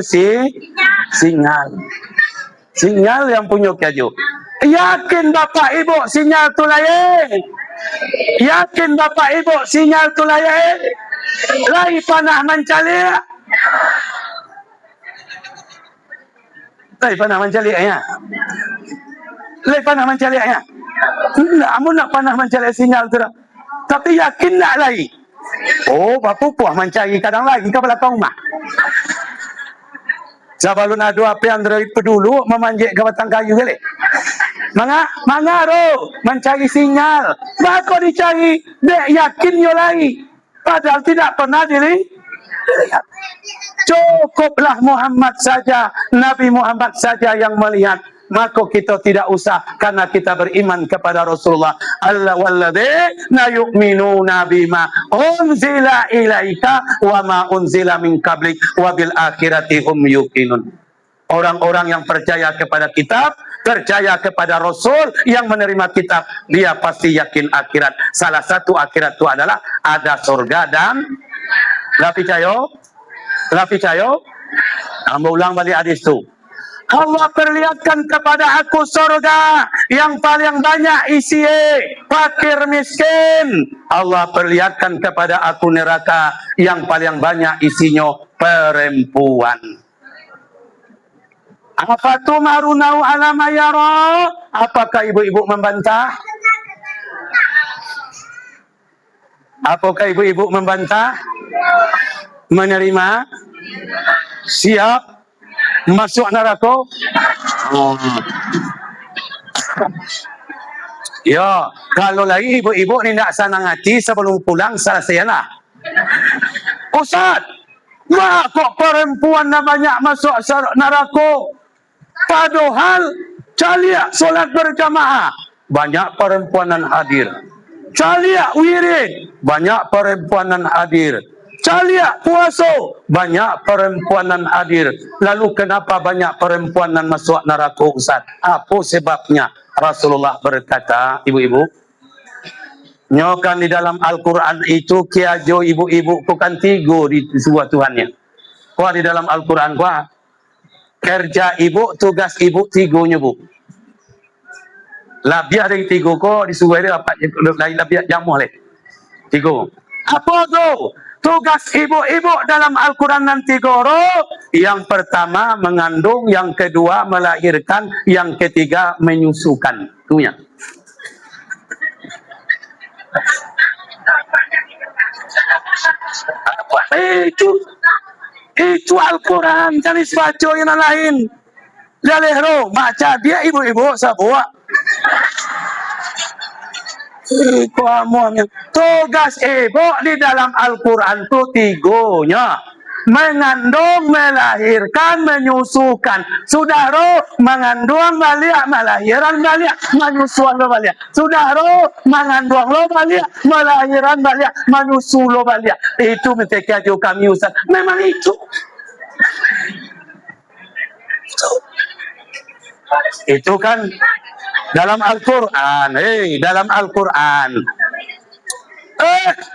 sinyal yang punya Kiajo. Yakin Bapak Ibu sinyal tu lain? Yakin Bapak Ibu sinyal tu lain? Lai panah mencalik. Lai panah mencalik ya. Lai panah mencalik ya. Amun nak panah mencalik sinyal tu. Tapi yakin nak lai? Oh, Bapak puas mencari kadang lagi ke belakang rumah. Sebelum ada apa yang dari pedulu memanjat ke batang kayu kali. Manga ro mencari sinyal. Bako dicari, dek yakin yo lagi. Padahal tidak pernah dilihat. Cukuplah Muhammad saja, Nabi Muhammad saja yang melihat. Maka kita tidak usah karena kita beriman kepada Rasulullah. Allah walladzina yu'minuna bima unzila ilaika wa ma unzila min qablik wa bil akhirati hum yuqinun. Orang-orang yang percaya kepada kitab, percaya kepada Rasul yang menerima kitab, dia pasti yakin akhirat. Salah satu akhirat itu adalah ada surga dan percaya. Ambo ulang balik hadis itu. Allah perlihatkan kepada aku surga yang paling banyak isi fakir miskin. Allah perlihatkan kepada aku neraka yang paling banyak isinya perempuan. Apa tu marunau ala mayara? Apakah ibu-ibu membantah? Apakah ibu-ibu membantah? Menerima? Siap? Masuk neraka? Ya, kalau lagi ibu-ibu ni nak senang hati sebelum pulang selesailah. Ustaz, wah kok perempuan dah banyak masuk neraka? Padahal caliak solat berjamaah banyak perempuanan hadir. Caliak wirid banyak perempuanan hadir. Caliak puasa banyak perempuanan hadir. Lalu kenapa banyak perempuanan masuk neraka Ustaz? Apa sebabnya? Rasulullah berkata, ibu-ibu, nyokan di dalam Al-Quran itu kiajo ibu-ibu bukan tiga di sebuah Tuhannya. Kuah di dalam Al-Quran kuah kerja ibu, tugas ibu tigonya bu. Labiah dari tiga kok disuruh dia dapat lain labiah jamuh leh. Tiga. Apa tu? Tugas ibu-ibu dalam Al-Quran nanti goro. Yang pertama mengandung, yang kedua melahirkan, yang ketiga menyusukan. Itunya. Apa? Itu Al-Quran. Jangan baca yang lain. Jalehro, baca dia ibu-ibu sebuah. Tugas ibu di dalam Al-Quran itu tigonya. Mengandung, melahirkan, menyusukan. Saudara, mengandung balik, melahiran balik, menyusuan balik. Saudara, mengandung lo balik, melahiran balik, menyusul lo balik. Itu mereka juga kami Ustaz. Memang itu. Itu kan dalam Al-Quran. Dalam Al-Quran.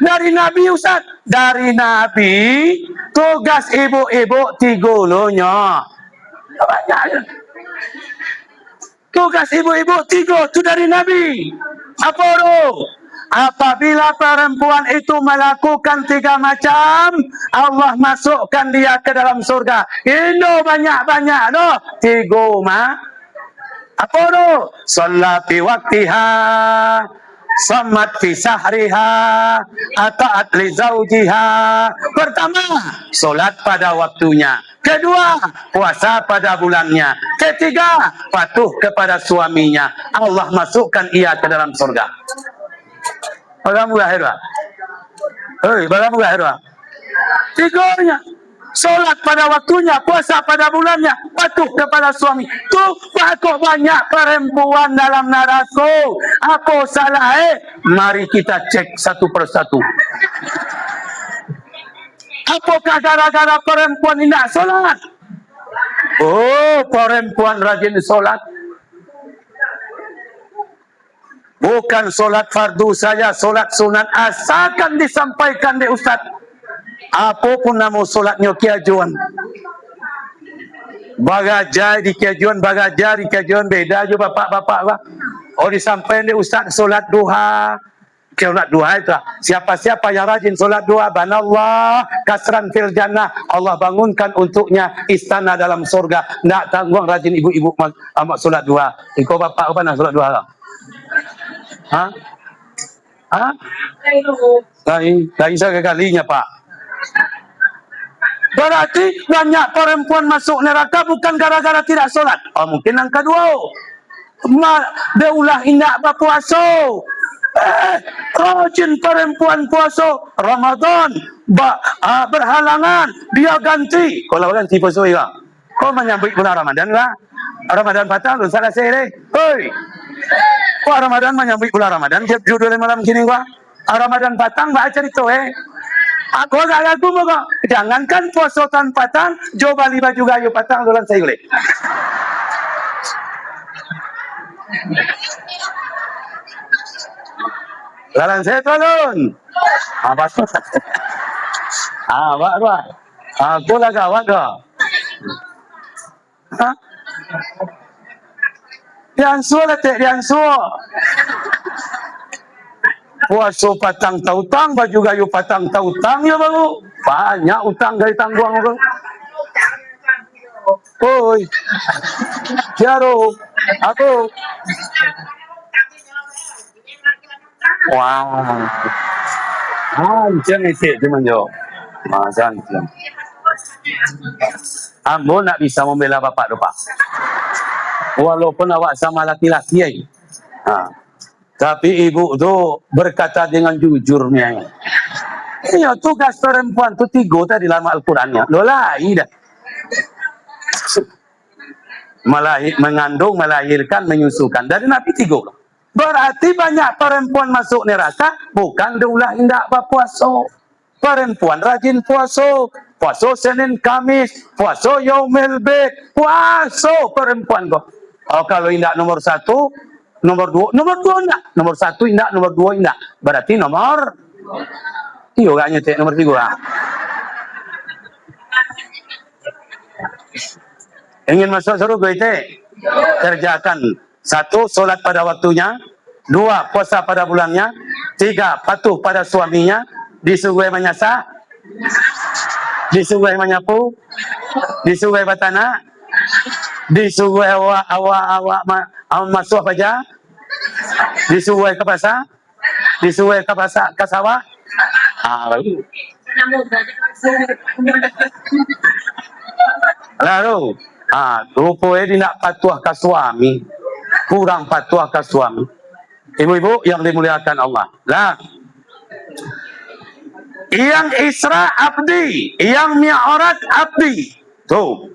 Dari Nabi Ustaz. Dari Nabi, tugas ibu-ibu tigolonya. Banyak. Tugas ibu-ibu tiga itu dari Nabi. Apa itu? Apabila perempuan itu melakukan 3 macam, Allah masukkan dia ke dalam surga. Indo banyak-banyak no. 3 apa itu? Salat fi waktiha, samat fi sahriha, ata'at li zawjiha. Pertama, solat pada waktunya. Kedua, puasa pada bulannya. Ketiga, patuh kepada suaminya. Allah masukkan ia ke dalam surga. Bagaimana akhirnya? Bagaimana akhirnya? 3-nya. Solat pada waktunya, puasa pada bulannya, patuh kepada suami. Tuh, kok banyak perempuan dalam neraka. Apa salah? Mari kita cek satu persatu. Apakah gara-gara perempuan tidak solat? Oh, perempuan rajin solat. Bukan solat fardu saja, solat sunat asalkan disampaikan di Ustaz. Apapun nama solatnya kiajuan. Bagajar di kiajuan, bagajar di kiajuan beda je bapak-bapak. Oh disampaikan di Ustaz solat duha. Solat duha itu siapa-siapa yang rajin solat duha, banallah kasran fil jannah, Allah bangunkan untuknya istana dalam surga. Nak tanggung rajin ibu-ibu amat solat duha. Engkau bapak apa nak solat duha? Hah? Hah? Lain sekalinya Pak. Berarti banyak perempuan masuk neraka bukan gara-gara tidak solat. Oh mungkin yang kedua, daulah indak berpuasa. Rajin perempuan puasa Ramadan berhalangan dia ganti. Kalau ganti puasa ya. Kau menyambut bulan Ramadan lah. Ramadan patang tu salah saya deh. Hei. Kau Ramadan menyambut bulan Ramadan. Judulnya malam kini gua. Ramadan patang baca cerita Aku agak lagu moga. Jangankan puasa tan patang, coba libat juga yo patang dolan saya boleh. Jalan saya tolong. Apa tu? Wak. Aku lah gawat dah. Hah? Diansu lah tak diansu. Puasa patang tautang, baju gayu patang tautang ya baru. Banyak utang dari tangguang aku. Oi. Jaro. Aku. Wow. Macam itu cuman jo. Macam. Ambo nak bisa membela bapak lupa. Walaupun awak sama laki-laki tapi ibu tu berkata dengan jujurnya. Ya tugas perempuan tu 3 tadi dalam Al-Qurannya. Lola, ida. Mengandung, melahirkan, menyusukan. Dari Nabi 3. Berarti banyak perempuan masuk neraka bukan daulah indak berpuasa. Perempuan rajin puasa. Puasa Senin Kamis, puasa Yaumil Bid. Puasa perempuan kok. Oh, kalau indak nomor 1, nomor 2 enggak. Nomor 1 enggak, nomor 2 enggak. Berarti nomor iyo gak nyetek nomor 3. Ingin masuk surga itu kerjakan 1 solat pada waktunya, 2 puasa pada bulannya, 3 patuh pada suaminya, disuguhi menyasa, disuguhi menyapu, disuguhi batana, disuguhi awak masuk aja, disuguhi ke pasar, disuguhi ke pasar ke sawah. Baru. Lalu, rupanya dia nak patuh ke suami, kurang patuh ke suami. Ibu-ibu yang dimuliakan Allah. Lah, yang Isra abdi, yang Mi'raj abdi. Tuh,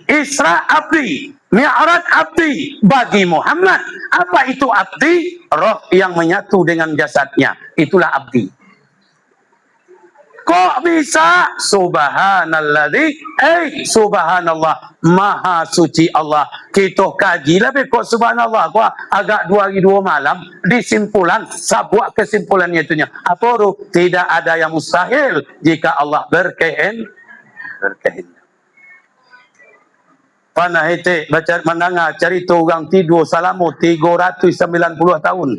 Isra abdi, Mi'raj abdi bagi Muhammad. Apa itu abdi? Roh yang menyatu dengan jasadnya. Itulah abdi. Kok bisa? Subhanalladzi, subhanallah, maha suci Allah. Kita kaji lebih kok subhanallah. Kok agak 2 hari 2 malam, disimpulan, sabuak kesimpulannya itunya. Apa tu? Tidak ada yang mustahil jika Allah berkehendak. Panah itu baca mendengar cerita orang tidur selama 390 tahun.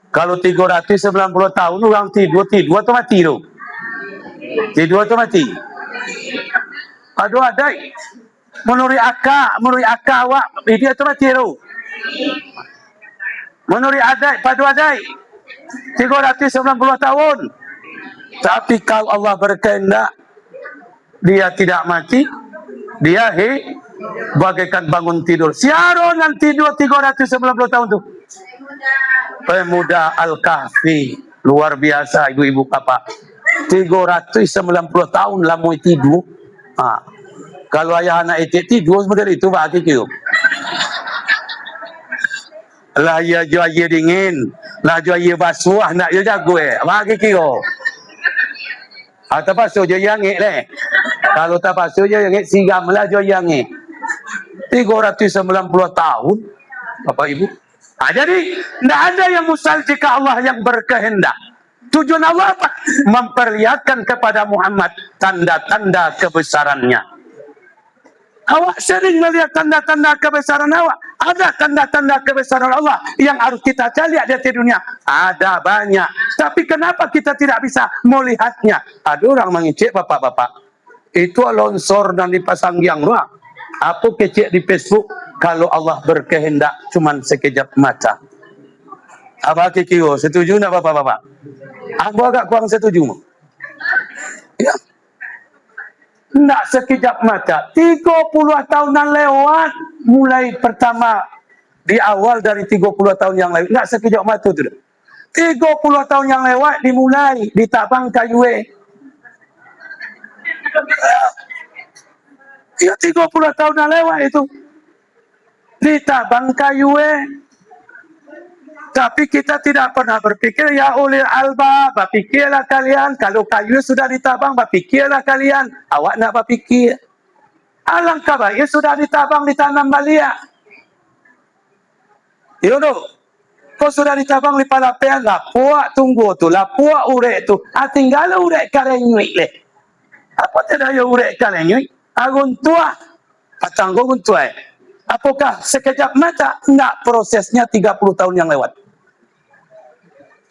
Kalau 390 tahun orang tidur atau mati tu? Tidur atau mati? Aduh adai. Menurut akak awak dia atau mati tu? Menurut adai, padu adai. 390 tahun. Tapi kalau Allah berkehendak, dia tidak mati, dia bagaikan bangun tidur. Siapa yang tidur 390 tahun tu? Pemuda Al-Kahfi. Luar biasa ibu-ibu bapak. 390 tahun lama tidur. Kalau ayah anak itu tidur model itu bagi kau. Lah ya jual dingin, lah jual basuh nak yo jago bagi kau. Atau basuh je yang leh. Kalau tak basuh je yang sigam lah jo yang 390 tahun Bapak Ibu. Jadi tidak ada yang mustahil jika Allah yang berkehendak. Tujuan Allah apa? Memperlihatkan kepada Muhammad tanda-tanda kebesarannya. Awak sering melihat tanda-tanda kebesaran awak. Ada tanda-tanda kebesaran Allah yang harus kita cari di dunia. Ada banyak. Tapi kenapa kita tidak bisa melihatnya? Ada orang mengicik bapak-bapak. Itu longsor dan dipasang yang ruang. Apa kecik di Facebook? Kalau Allah berkehendak cuman sekejap mata. Apa kikio? Setuju nak bapak-bapak? Aku agak kurang setuju. Ya. Nak sekejap mata. 30 tahunan lewat. Mulai pertama. Di awal dari 30 tahun yang lewat. Nak sekejap mata tu. 30 tahun yang lewat dimulai. Ditabang kayu. Ya 30 tahun yang lewat itu. Ditabang kayu. Tapi kita tidak pernah berpikir, ya ulil albab, berpikirlah kalian. Kalau kayu sudah ditabang, berpikirlah kalian. Awak nak berpikir. Alangkah baik sudah ditabang, ditanam balik. Yono, kau sudah ditabang di palapean, lapuak tunggu tu, lapuak urek tu. Tinggal urek karenyuik leh. Apa tidak ya urek karenyuik? Agun tua, patang gun tua. Apakah sekejap mata? Enggak, prosesnya 30 tahun yang lewat.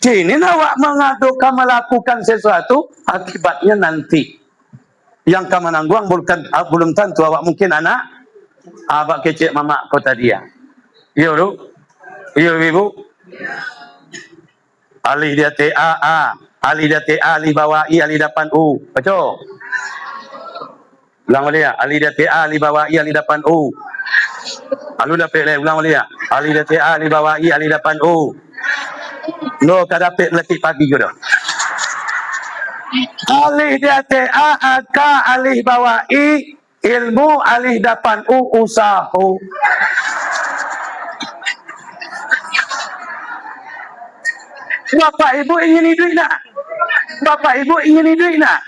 Kini awak mengadukan melakukan sesuatu, akibatnya nanti. Yang kamu nangguang belum tentu awak mungkin anak, abak kecik mamak kau tadi ya. Iya lu, iya ibu. Alih dia TA, alih dia TA, alih bawah I, alih depan U. Betul? Ulang balik ya, alih dia TA, alih bawah I, alih depan U. Alu dapat le ulang balik ya. Ali dapat A, ali bawah I, ali depan U. No kada dapat letik pagi ke dah. Ali dapat A, aka ali bawah I, ilmu ali depan U, usaha. Bapak Ibu ingin hidup nak? Bapak Ibu ingin hidup nak?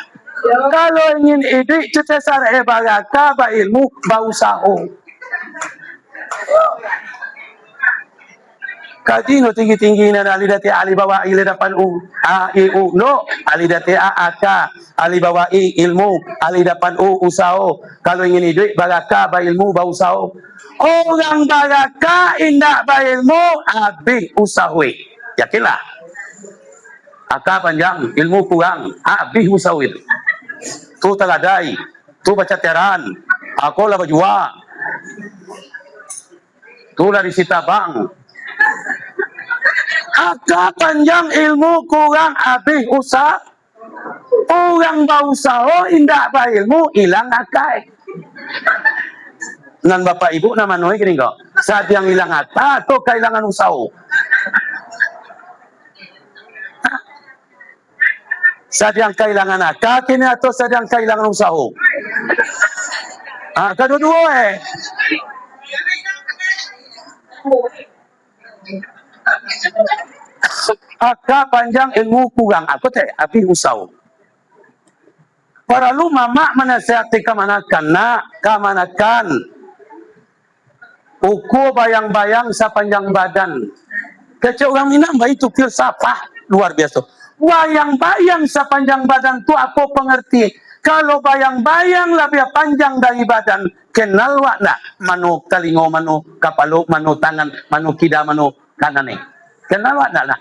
Kalau ingin hidup, kita sarah barakah, ilmu, usaha. Kaji no tinggi-tinggi na ali dati ali bawa I depan U A I U no ali dati A aka ali bawa I ilmu ali depan U usaha. Kalau ingin hidup barakah ba ilmu ba usaha. Orang barakah indak ba ilmu habis usaha. Yakinlah. Aka panjang ilmu kurang habis usaha itu. Tu teladai, tu baca teran, aku lah berjuang. Tulah di Sitabang. Agak panjang ilmu kurang habis usaha. Orang berusaha indak berilmu hilang akal. Nan bapak ibu nama noi gini kok. Saat yang hilang akal atau kehilangan usaha. Saat yang kehilangan akal kini atau saat yang kehilangan usaha. Kedua-dua Aka panjang ilmu kurang. Aku tak api usau. Para lu mama menasihati kemanakan nak, kemanakan. Ukur bayang-bayang sepanjang badan. Kecil orang Minang itu filsafah luar biasa. Bayang-bayang sepanjang badan tu aku pengerti. Kalau bayang-bayang lebih panjang dari badan, kenal wak nak? Manu telingo, manu kapalo, manu tangan, manu kida, manu kanan ni. Kenal wak nak?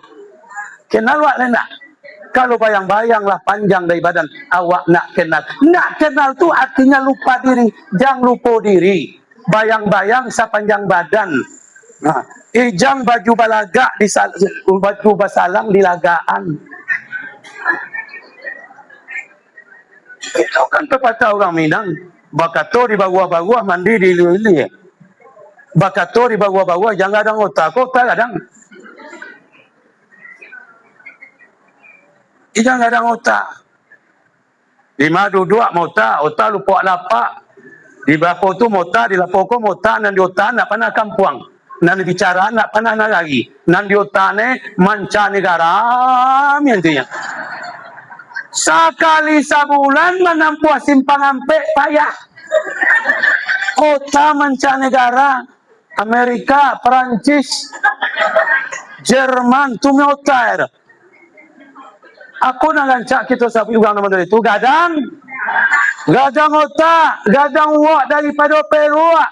Kenal wak nak? Kalau bayang-bayanglah panjang dari badan, awak nak kenal. Nak kenal tu artinya lupa diri. Jangan lupa diri. Bayang-bayang sepanjang badan. Nah, ijang baju balaga di baju basalang di lagaan. Itu kan pepatah orang Minang. Bakato di bawah-bawah mandi di lili. Bakato di bawah-bawah jangan ada otak. Kota kadang. Ijang ada otak. Di madu dua mota, otak lupa lapak. Di bawah tu mota, di lapoko mota, dan di otak nak pernah kampuang. Nan bicara nak pernah nak lagi. Nan di otak ni mancanegara intinya. Sekali sebulan menempuh simpang ampek payah. Kota mancanegara, Amerika, Perancis, Jerman, tu otak. Aku nak lancak kita sapi ugang nama itu gadang otak, gadang uak daripada peruak,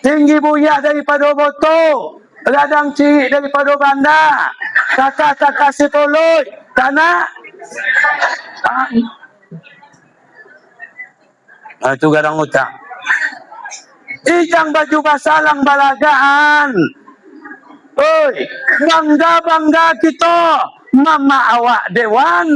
tinggi buyak daripada botol, gadang cilik daripada banda, kakak kasih toloi, tanah. Itu gadang otak. Ijang baju basalang balagaan. Oi, bangga kita. Mama awak dewan,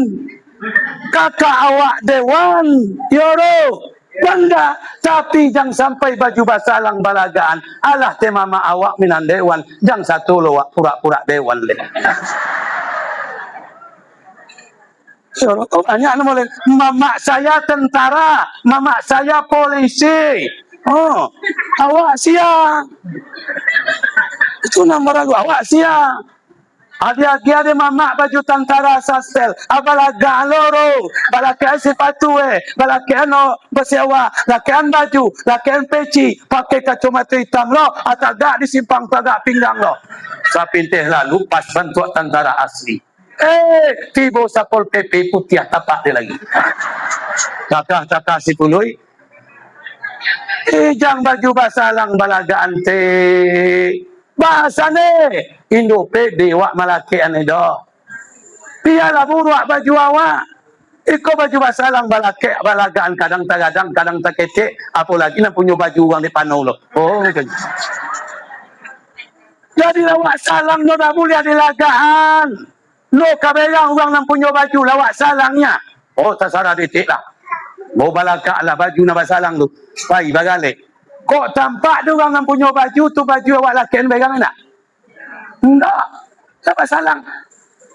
kakak awak dewan, yoro, bangga. Tapi jangan sampai baju basalang balagaan. Alah te mama awak minan dewan, jangan satu lo wak pura-pura dewan le. Yoro, banyak nama mama saya tentara, mama saya polisi. Oh, awak sia. Itu nama ragu awak sia. Ada mama baju tentara sastel, abalaga loro, balakian sepatu balakian bersewa, lakian baju, lakian peci, pakai kacamata hitam lo, atau gak disimpang tagak pinggang lo. Sapinteh lalu pas bantu tentara asli. Tiba sapol PP putih tapak dia lagi. Kakak si pului. Ijang baju basalang balagaan te. Bahasa ni Indo pede wak malaki ane dah. Pialah buruak baju awak. Iko baju basalang balake balagaan kadang tagadang kadang takecek apalagi nak punya baju orang di panau lo. Oh kan. Jadi lawak salang no dah boleh dilagaan. Lo kabelang orang nak punya baju lawak salangnya. Oh tak salah detik lah. Mau balaka lah baju nak basalang tu. Pai bagale. Kok tampak dia orang yang punya baju tu baju awak laki pegang nak? Enggak. Tak salang.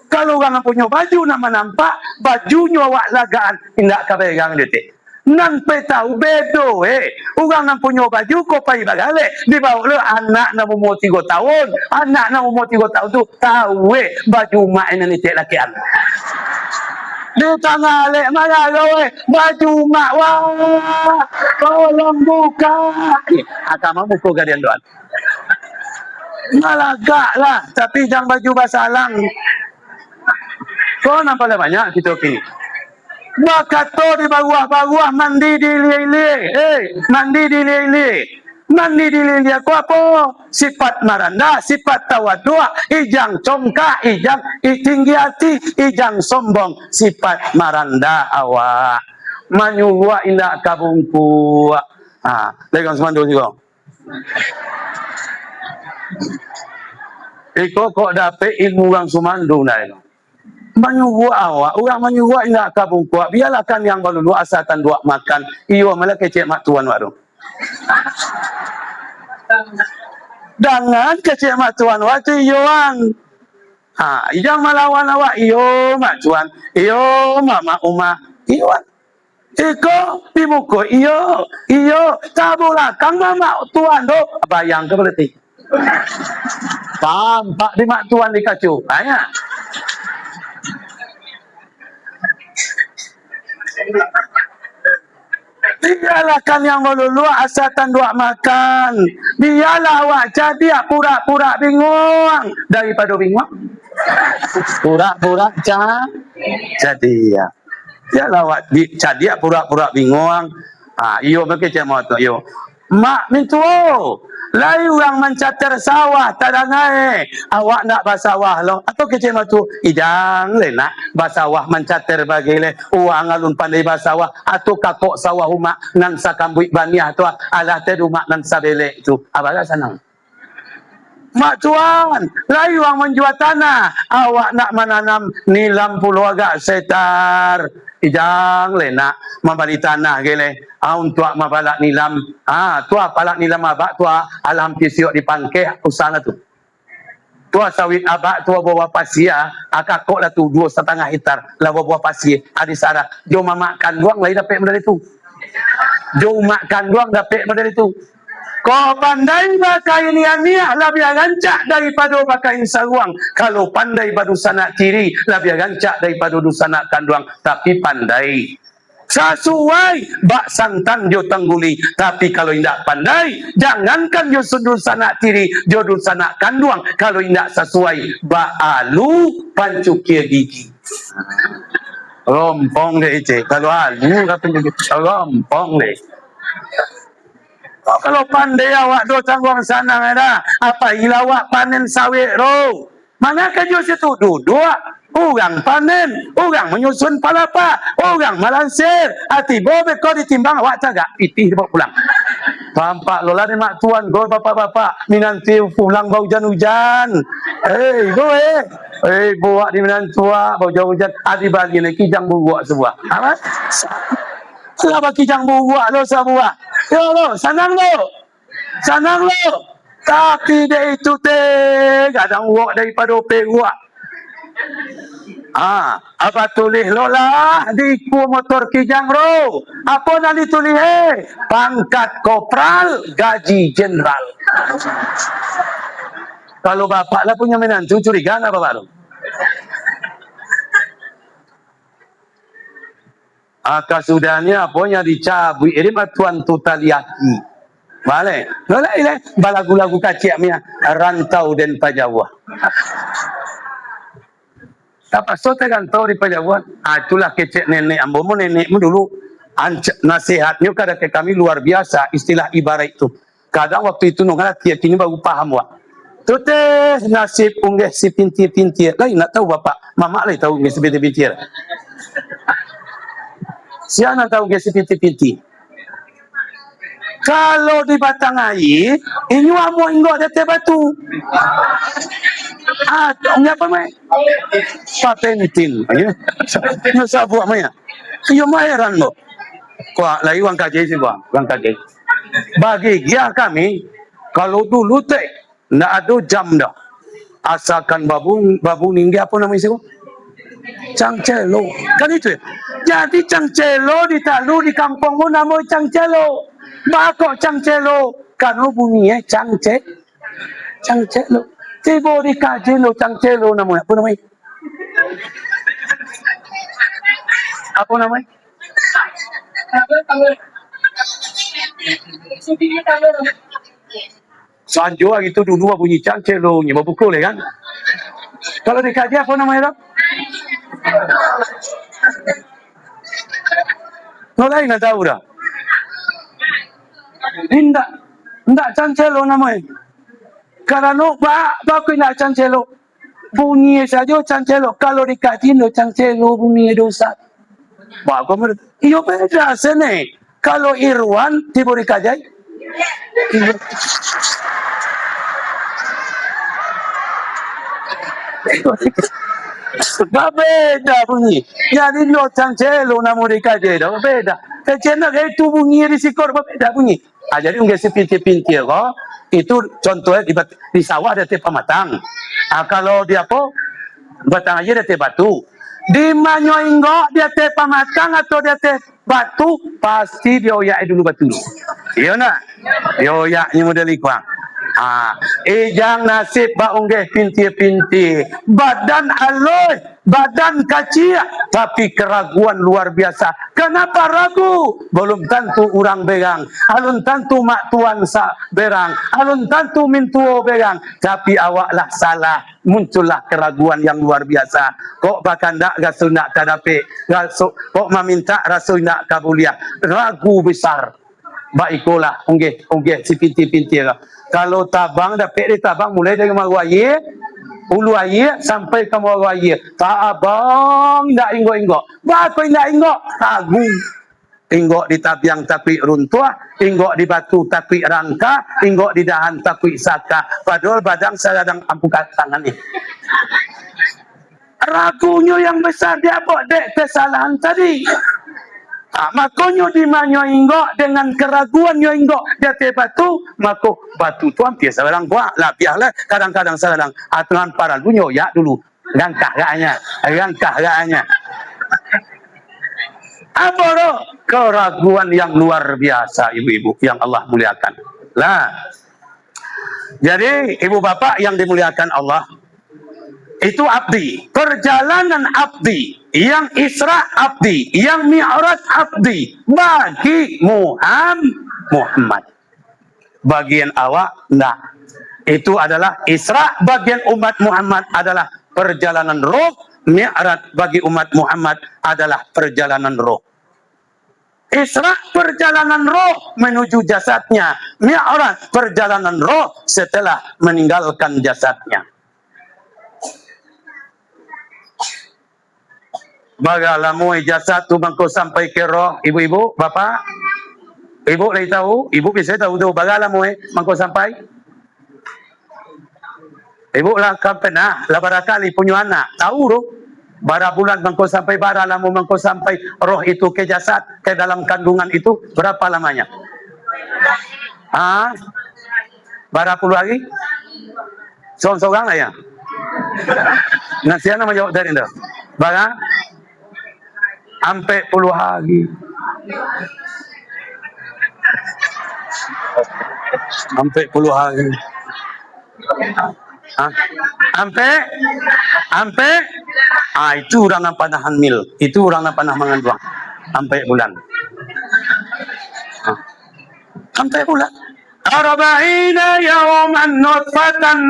Kalau orang yang punya baju nama nampak bajunya awak lagaan tidak kepegang detik. Nan pe tahu bedo Orang yang punya baju kau pai bagale dibawa le anak nak umur 3 tahun. Anak nak umur 3 tahun tu tahu baju mak ini detik lakian. Di tengah lek marah baju mak wah tolong buka agama buku gadian doan malagak lah tapi jangan baju basalang kau nampak banyak kita kini bakato di bawah-bawah mandi di lili mandi di lili mandi di lili aku apa sifat maranda sifat tawadua ijang congkak ijang tinggi hati ijang sombong sifat maranda awak manyuwa indak kabungku legang semandu juga iko kok dapet ilmu orang sumandu nah itu manyuwa awak orang manyuwa indak kabungku biarlah kan yang balulu asatan dua makan iyo malah kecek mak tuan waduh dengan kecil mak tuan waktu iyoan ijang malawan awak iyo mak tuan iyo mama umah iyoan iko pimuko iyo tabula kang mama tuan do bayang ke berarti tampak di mak tuan di kacu banyak Biarlah kan yang melulu asatan dua makan. Biarlah awak jadi pura-pura bingung daripada bingung. Pura-pura jadi ya. Biarlah awak jadi pura-pura bingung. Iyo begitu mau tu iyo. Mak mintu. Layu yang mencatar sawah tadangai. Awak nak basawah lo. Atau kecil tu idang le nak basawah mencatar bagi le. Uang alun pandai basawah. Atau kakok sawah umak nan sakambui baniah tu. Alah te umak nan sabelek tu. Abalah sanang. Mak tuan, layu yang menjual tanah. Awak nak menanam nilam pulau agak setar. Ijang le nak membali tanah gele. Untuk mabalak nilam. Tua palak nilam abak tua alam pisiok dipangkeh usaha tu. Tua sawit abak tua bawa pasir. Kakok lah tu 2,5 hektar. Lah bawa pasir. Adi sarah. Jo makan doang lah dapat modal itu. Jo makan doang dapat modal itu. Kau pandai pakai niat lebih rancak daripada pakai saruang. Kalau pandai badusanak kiri lebih rancak daripada dusanak kanduang. Tapi pandai sesuai bak santan jo tangguli. Tapi kalau tidak pandai, jangankan jo dusanak kiri, jo dusanak kanduang. Kalau tidak sesuai bak alu pancukir gigi. Rompong deh cik. Kalau alu kata rompong deh. Kalau pandai awak do tanggung sana ada apa ilah awak panen sawit ro. Mana kerja situ duduk orang panen, orang menyusun palapa, orang melansir. Hati bobe kau ditimbang awak tagak pitih dibawa pulang. Pampak lola ni mak tuan go bapak-bapak minanti pulang bau hujan-hujan. Go buat di minantua bau hujan adi bagi ni kijang buat sebuah. Apa? Kenapa kijang buat lo sebuah? Yo lo, sanang lo. Sanang lo. Tapi dia itu kadang uak daripada opek uak. Apa tulis lo lah di motor kijang ro. Apa nak ditulis pangkat kopral, gaji jenderal. Kalau bapak lah punya menantu curiga apa baru? Kasudahnya apanya dicabut ini tuan tu taliaki. Balik. Nolai balagu-lagu kacik punya rantau dan Pajawa. Apa sote rantau di Pajawa? Itulah kecek nenek ambomu nenekmu dulu nasihatnya kada ke kami luar biasa istilah ibarat itu. Kadang waktu itu nongala tiap kini baru paham wak. Tu teh nasib unggah si pintir-pintir. Lain nak tahu bapak, mama lain tahu unggah si pintir-pintir. Siapa nak tahu gesi pinti-pinti? Kalau di batang air, ini amu ingot ada batu. Apa mai? Patentin. Ini sabuak mai. Iyo maeran mo. Kuah lagi uang kaji sih kuah, uang kaji. Bagi dia kami, kalau dulu teh, ndak ada jam dah. Asalkan babu ninggi apa namanya sih? Cangcelo. Kan itu ya? Jadi cangcelo ditalu di kampungmu namanya cangcelo. Bakok cangcelo. Karena bunyinya cangcelo. Tiba dikaji lo cangcelo namanya. Apa namanya? Apa namanya? Sanjo itu dulu bunyi cangcelo. Nyiba pukul ya kan? Kalau dikaji apa namanya? Nolai nak tahu dah. Ndak cancelo namanya. Karena baku nak cancelo. Bunyi saja cancelo. Kalau dikaji no cancelo bunyi dosa. Baku mereka. Iyo beda sini. Kalau Irwan tiba dikaji. Beda bunyi. Jadi no cancelo namu dikaji dah beda. Kecena itu bunyi risikor beda bunyi. Jadi ungge sepintir-pintir kok itu contohnya di sawah ada teh pamatang. Kalau dia apa? Batang aja ada teh batu. Di manyoinggo dia teh pamatang atau dia teh batu pasti dia oyak dulu batu. Iya nak? Dia oyaknya model ikuang. Ijang nasib ba unggeh pinti-pinti, badan aloy, badan kecil, tapi keraguan luar biasa. Kenapa ragu? Belum tentu orang berang, alun tentu mak tuan sa berang, alun tentu mintuo berang, tapi awaklah salah. Muncullah keraguan yang luar biasa. Kok bahkan nak rasul nak kadape, kok meminta rasul nak kabuliah, ragu besar. Baikolah unggeh si pinti-pinti lah. Kalau tabang dapat tabang mulai dari maruaye, ulu aye sampai ke maruaye. Tak abang ndak inggok-inggok. Bako ndak inggok, agung. Inggok di tabiang tapi runtuh, inggok di batu tapi rangka, inggok di dahan tapi saka. Padahal badang sedang ampukan tangan ni. Ragunya yang besar dia buat dek kesalahan tadi. Makanya di mana inggok dengan keraguan yo inggok dia te batu, mako batu tu hampir seorang buat lah biarlah kadang-kadang sedang aturan para dunia ya dulu langkah gaknya apa lo keraguan yang luar biasa ibu-ibu yang Allah muliakan lah. Jadi ibu bapak yang dimuliakan Allah, itu abdi, perjalanan abdi, yang Isra abdi, yang Mi'raj abdi bagi Muhammad. Bagian awak nah, itu adalah Isra, bagian umat Muhammad adalah perjalanan roh, Mi'raj bagi umat Muhammad adalah perjalanan roh. Isra perjalanan roh menuju jasadnya, Mi'raj perjalanan roh setelah meninggalkan jasadnya. Bagalamu jasad tu bangko sampai ke roh, ibu-ibu, bapak, ibu lagi tahu, ibu bisa tahu tu bagalamu bangko sampai. Ibu lah pernah, lah barakali punya anak, tahu tu, bara bulan bangko sampai, bara lamu bangko sampai roh itu ke jasad, ke dalam kandungan itu berapa lamanya? Bara puluh lagi? Seorang-seorang lah ya. Nasihat nama jawab dari itu. Bara? Sampai puluh hari. Sampai puluh hari. Sampai itu orang yang panah hamil. Itu orang yang panah mengandung. Sampai bulan. Sampai bulan. Arba'ina yawman nutfatan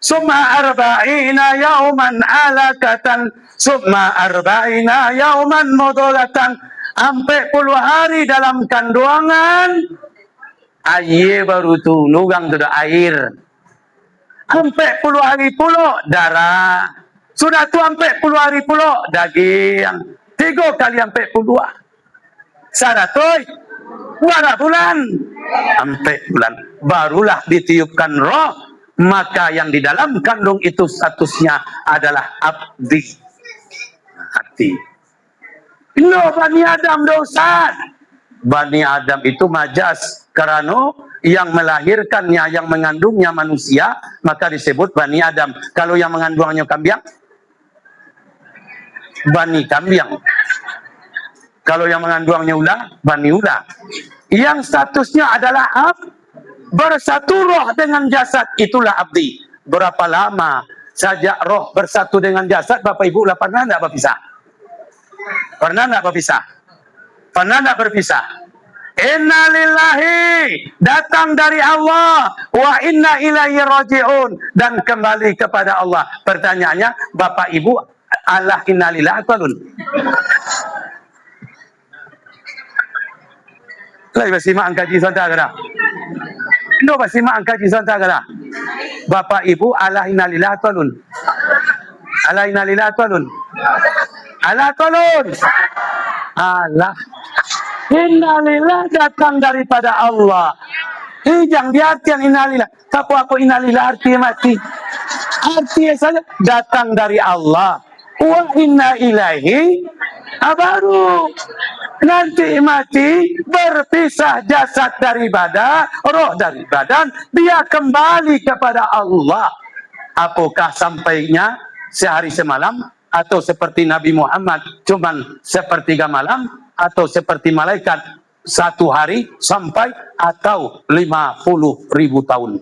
summa arba'ina yawman alakatan summa arba'ina yawman mudghatan. Sampai puluh hari dalam kandungan air baru tu nugang tu air. Sampai puluh hari puluh darah. Sudah tu sampai puluh hari puluh daging. 3 kali sampai puluh. Saratoi berapa bulan? Sampai bulan. Barulah ditiupkan roh. Maka yang di dalam kandung itu statusnya adalah abdi. Hati. No, Bani Adam dosa. Bani Adam itu majas. Karena yang melahirkannya, yang mengandungnya manusia, maka disebut Bani Adam. Kalau yang mengandungnya kambing, Bani kambing. Kalau yang mengandungnya ular, Bani ular. Yang statusnya adalah bersatu roh dengan jasad, itulah abdi. Berapa lama saja roh bersatu dengan jasad, Bapak Ibu lah pernah tidak berpisah? Pernah tidak berpisah? Pernah tidak berpisah? Inna lillahi, datang dari Allah, wa inna ilaihi raji'un, dan kembali kepada Allah. Pertanyaannya, Bapak Ibu, Allah inna lillahi atau lagi basimak angkaji sontak kena. No basimak angkaji sontak kena. Bapak Ibu Allah innalillah tolun. Allah innalillah tolun. Allah tolun. Allah innalillah datang daripada Allah. Jangan diartikan innalillah. Tapi aku innalillah artinya mati. Artinya saja datang dari Allah. Wa inna ilaihi baru nanti mati, berpisah jasad dari badan, roh dari badan, dia kembali kepada Allah. Apakah sampainya sehari semalam, atau seperti Nabi Muhammad cuman sepertiga malam, atau seperti malaikat 1 hari sampai, atau 50.000 tahun?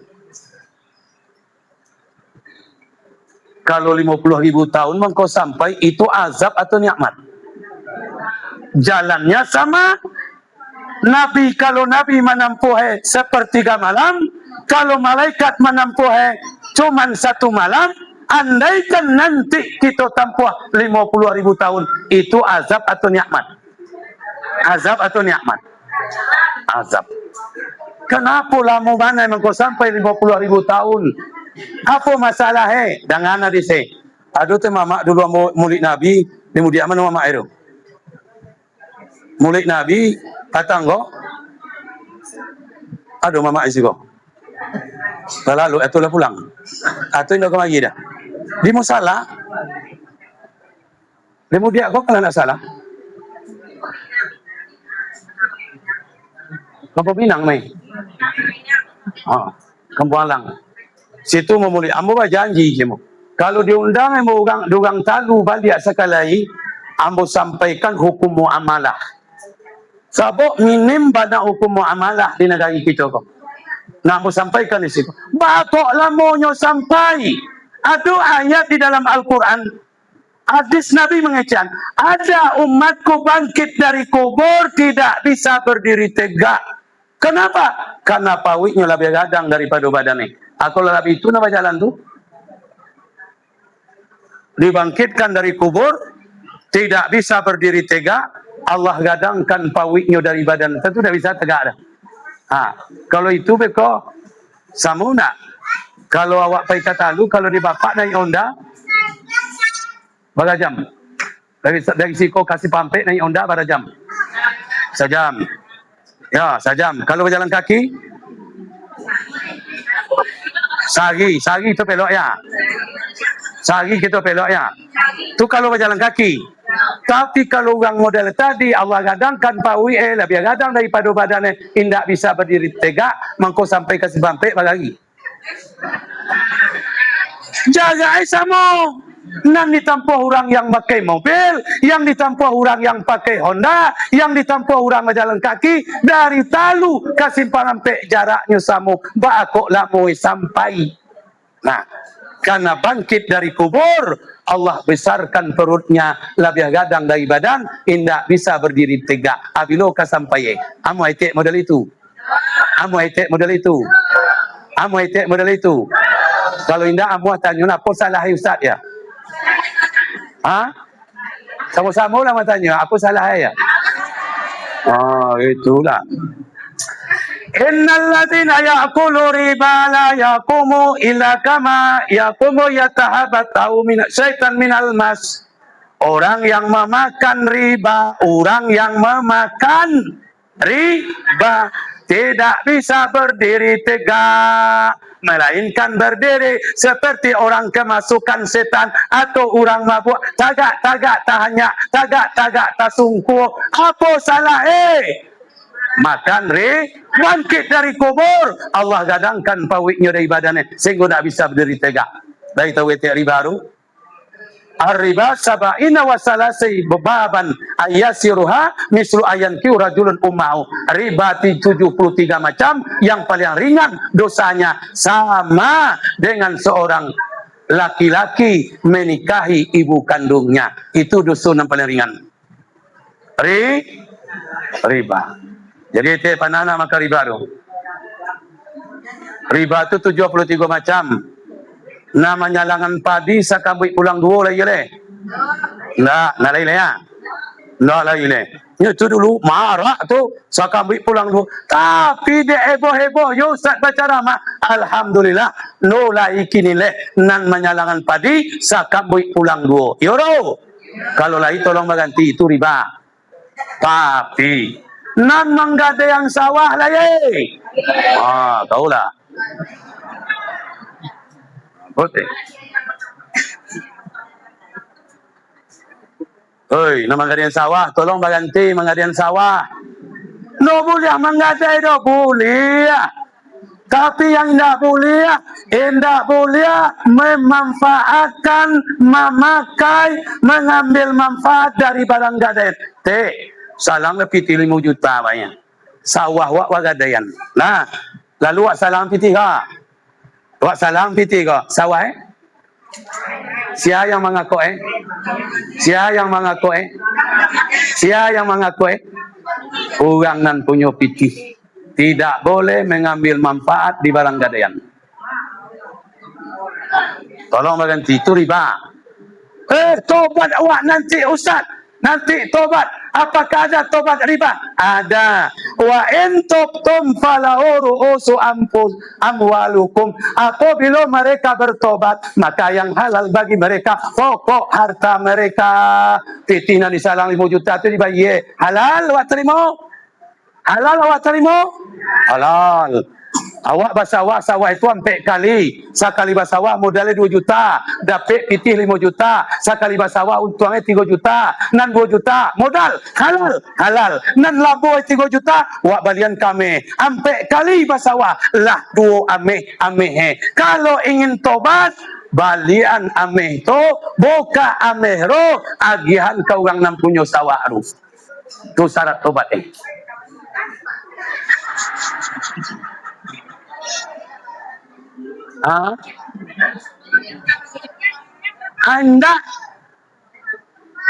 Kalau 50.000 tahun mengkau sampai, itu azab atau nikmat? Jalannya sama. Nabi, kalau Nabi menempuh sepertiga malam, kalau malaikat menempuh cuman 1 malam, andaikan nanti kita tempuh 50.000 tahun, itu azab atau nikmat? Azab atau nikmat? Azab. Kenapa lama mana mengkau sampai 50.000 tahun? Apa masalah dengan hadis aduh teh mama dulu mulik Nabi, kemudian mana mama itu? Mulik Nabi kata engkau, aduh mama isi kok. Lalu itulah pulang. Atau ini lagi dah. Di musalah. Kemudian kok kalau nak salah. Kampung Pinang mai. Kampung Alang. Situ memulai. Ambo janji kamu. Kalau diundang ambo dugang talu balik sekali, ambo sampaikan hukum muamalah. Sabok minim pada hukum muamalah di negara kita kok. Nak ambo sampaikan di situ. Bakok lamonyo sampai. Ada ayat di dalam Al-Quran. Hadis Nabi mengatakan, ada umatku bangkit dari kubur tidak bisa berdiri tegak. Kenapa? Karena pawiknya lebih gadang daripada badannya. Aku lebih itu nama jalan tu. Dibangkitkan dari kubur, tidak bisa berdiri tegak. Allah gadangkan pawiknya dari badan. Tentu tidak bisa tegak dah. Kalau itu beko, samuna. Kalau awak pai kata lu, kalau di bapak naik Honda, berapa jam? Dari Siko kasih pampek naik Honda berapa jam? Sejam. Ya, sejam. Kalau berjalan kaki? Sehari itu pelok ya. Sehari kita pelok ya. Itu kalau berjalan kaki. Tapi kalau orang model tadi, Allah gadangkan pawi lebih gadang daripada badannya, tidak bisa berdiri tegak, mangko sampai kasih pampek lagi. Jaga sama. Yang ditampuh orang yang pakai mobil, yang ditampuh orang yang pakai Honda, yang ditampuh orang berjalan kaki, dari talu kasih pampek jaraknya sama, bakok lama sampai. Nah, karena bangkit dari kubur, Allah besarkan perutnya lebih gadang dari badan, tidak bisa berdiri tegak. Abilo ka sampai. Amu aitek model itu. Amu aitek model itu. Amu aitek model itu. Kalau indah amu tanya apa salah Ustaz ya? Sama-sama lah tanya, apa salah ya? Itulah. Innal ladzina ya'kulu riba la yaqumu illa kama yaqumu yatahabbatu syaitan minal mas. Orang yang memakan riba, orang yang memakan riba tidak bisa berdiri tegak, melainkan berdiri seperti orang kemasukan setan atau orang mabuk. Tagak tahannya, tagak tasungkuh. Apa salah makan bangkit dari kubur, Allah gadangkan pawiknya dari badannya sehingga tidak bisa berdiri tegak. Dari tahu riba baru. Ar-riba sab'ina wa salasi baban ayasiruha mislu ayanki rajulun ummahu. Riba 73 macam, yang paling ringan dosanya sama dengan seorang laki-laki menikahi ibu kandungnya. Itu dosa yang paling ringan. Riba. Jadi teh panana maka riba tu. Riba tu 73 macam. Namanya langan padi sakambui pulang dua lagi le. Nah lagi le ya. Nah lagi le. Itu dulu marah tu sakambui pulang dua. Tapi dia heboh yo Ustaz baca ramah. Alhamdulillah no lagi kini le nan menyalangan padi sakambui pulang dua. Yoro. Kalau lagi tolong berganti itu riba. Tapi nan menggade yang sawah lagi. Tahu lah. Betul. Hei, nama gadian sawah, tolong berganti mengadian sawah. No boleh menggadai, no boleh. Tapi yang tidak boleh memanfaatkan, memakai, mengambil manfaat dari barang gadaian. Salang lebih 5 juta banyak. Sawah wak gadaian. Nah, lalu wak salang piti ka. Wak salang piti ka. Sawah Siapa yang mengaku Siapa yang mengaku Siapa yang mengaku Orang nan punya fikih tidak boleh mengambil manfaat di barang gadaian. Tolong berhenti, itu riba. Tobat awak nanti Ustaz. Nanti tobat. Apakah ada tobat riba? Ada. Wa in tubtum falahu ru'usu amwalukum. Apabila mereka bertobat, maka yang halal bagi mereka pokok harta mereka. Titina di salang 5 juta itu dibayar. Halal awak terima? Halal awak terima? Halal. Awak basawak sawah itu 4 kali. Sekali basawak modalnya 2 juta. Dapat pitih 5 juta. Sekali basawak untungnya 3 juta. Nan 2 juta. Modal. Halal. Halal. Nan labo 3 juta. Wak balian kami. 4 kali basawak. Lah 2 ameh. Kalau ingin tobat, balian ameh itu buka ameh roh. Agihan ke orang nan punya sawah harus. Itu syarat tobat Anda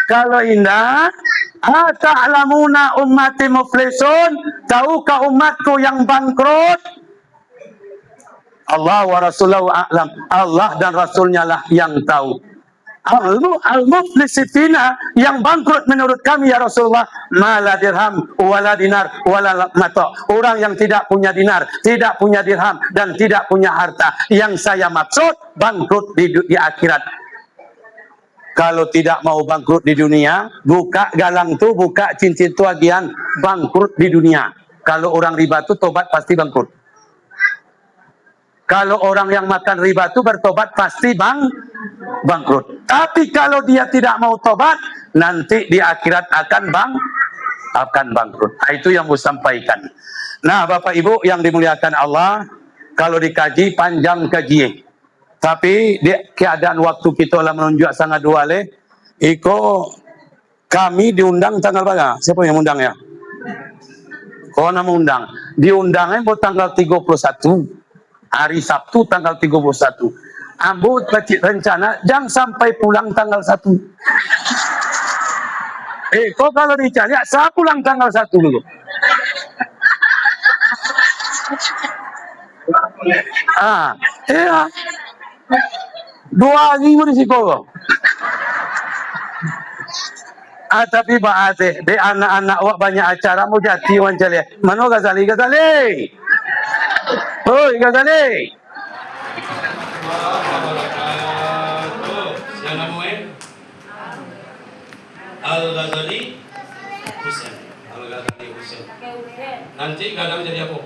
kalau indah ta'lamuna ummati muflisun, tahukah umatku yang bangkrut? Allah wa rasuluhu a'lam. Allah dan rasulnya lah yang tahu. Al-muflisina yang bangkrut menurut kami ya Rasulullah, mala dirham wala dinar wala mata. Orang yang tidak punya dinar, tidak punya dirham dan tidak punya harta. Yang saya maksud bangkrut di akhirat. Kalau tidak mau bangkrut di dunia, buka galang tu, buka cincin tu agian bangkrut di dunia. Kalau orang riba tu tobat pasti bangkrut. Kalau orang yang makan riba itu bertobat pasti bangkrut. Tapi kalau dia tidak mau tobat, nanti di akhirat akan bangkrut. Itu yang mau sampaikan. Nah, Bapak Ibu yang dimuliakan Allah, kalau dikaji panjang kaji. Tapi di keadaan waktu kita lah menunjuk sangat dua leh. Kami diundang tanggal berapa? Siapa yang undang ya? Kau nama undang. Diundangnya buat tanggal 31. Hari Sabtu tanggal 31. Ambo rencana jangan sampai pulang tanggal 1. Kok kalau dicari saya pulang tanggal 1 dulu. Iya. 2 minggu di situ. Tapi Pak Ate, de anak-anak wak banyak acara mau jati wancale. Mano Ghazali? Oi, Ghazali. Yang namanya Al-Ghazali Husain. Al-Ghazali Husain. Nanti kadang jadi apa?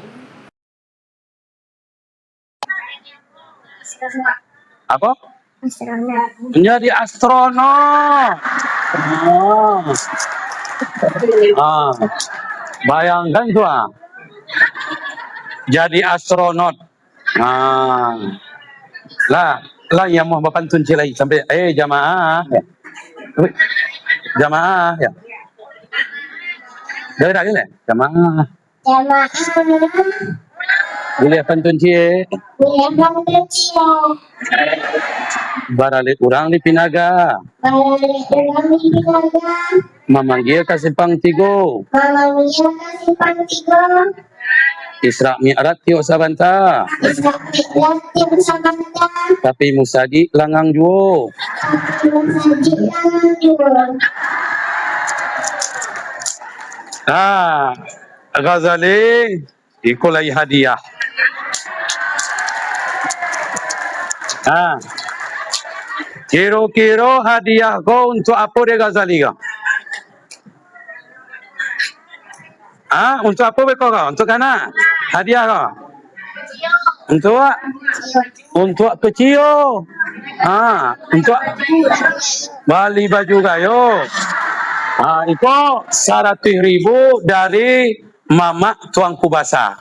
Apa? Menjadi astronot. Bayangkan tuh. Jadi astronot. Lah yang mau pantun cilai sampai jamaah ya. Jamaah ya. Dari lagi ya? Jamaah. Boleh pantun cie. Baralik urang di Pinaga. Memanggil ka Simpang Tigo. Isra Mi'raj tiok sabanta. Tapi Musadi langang juo. Ghazali ikulai hadiah. Kiro-kiro hadiah kau untuk apa deh Ghazali kau? Untuk apa kau? Untuk anak? Hadiah kau? Untuk kecil. Untuk beli baju gayo. Itu 100.000 dari Mama Tuangku Basah.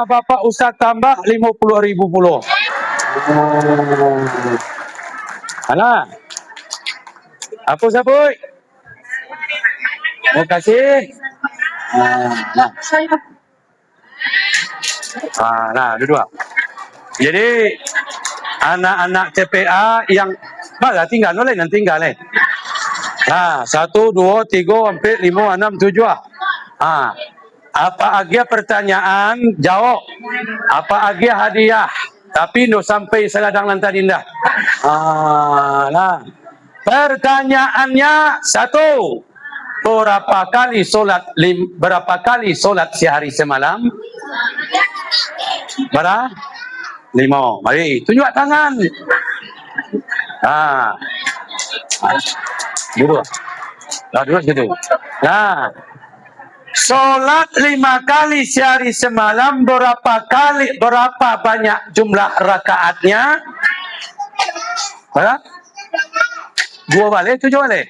Bapak Ustaz tambah 50.000 puluh. Alah. Apa sabui? Terima kasih. Nah, dua. Jadi anak-anak TPA yang malah tinggal boleh nanti tinggal Nah, 1, 2, 3, 4, 5, 6, 7. Apa aja pertanyaan jawab. Apa aja hadiah. Tapi no sampai seladang lantai indah. Nah. Pertanyaannya 1. Berapa kali solat sehari semalam? Berapa? 5. Mari tunjuk tangan. Dua gitu. Nah, solat 5 kali sehari semalam berapa banyak jumlah rakaatnya? Berapa? 2 balik, 7 balik.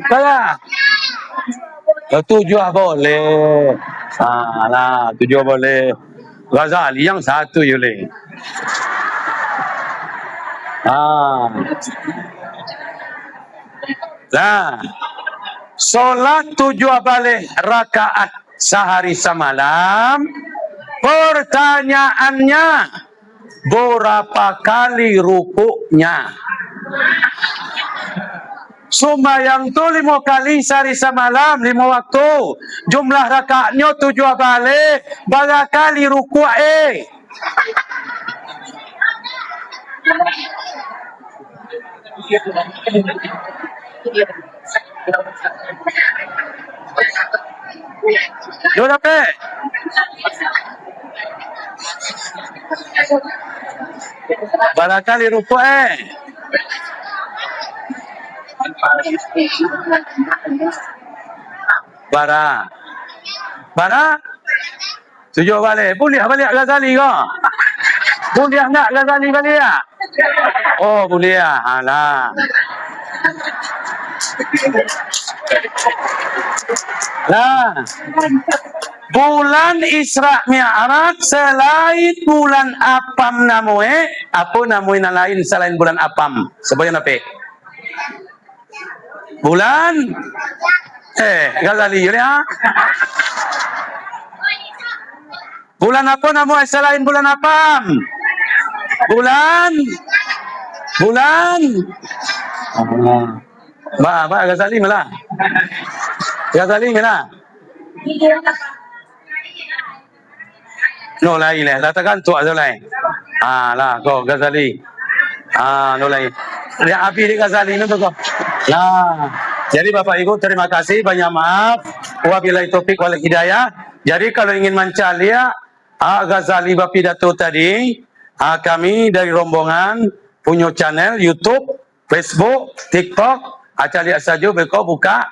Kaya 7 boleh. Lah 7 boleh. Ghazali yang 1 boleh. Nah, solat 7 balik rakaat sehari semalam. Pertanyaannya, berapa kali rukuknya? Sembahyang tu 5 kali sehari semalam, 5 waktu. Jumlah rakaatnya 7 balik. Berapa kali rukuk Dua dapat. Berapa kali rukuk Bara 7 balik. Boleh balik Ghazali ke? Boleh nak Ghazali balik ya? Oh, boleh ya. Alah. Nah, bulan Isra Mi'raj selain bulan Apam namanya, apa namanya lain selain bulan Apam? Sebenarnya apa? Bulan Ghazali ya. Bulan apa namanya selain bulan Apam? Bulan Ba Ghazali malah. Ghazali malah. No lain lah. Katakan tu ada lain. Lah kau Ghazali. No lain. Ya api di Ghazali itu kau. Nah, jadi Bapak Ibu terima kasih, banyak maaf. Wabillahi taufik wal hidayah. Jadi kalau ingin mencari Ghazali Bapidato tadi, kami dari rombongan punya channel YouTube, Facebook, TikTok. Lihat saja beliau buka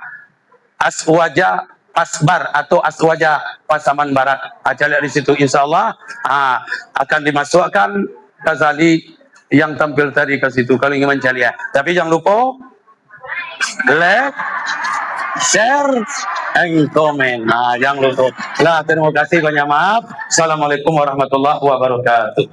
Aswaja Pasbar atau Aswaja Pasaman Barat. Lihat di situ, insya Allah akan dimasukkan Ghazali yang tampil tadi ke situ kalau ingin mencari ya. Tapi jangan lupa like, share, and comment. Jangan lupa. Terima kasih, banyak maaf. Assalamualaikum warahmatullahi wabarakatuh.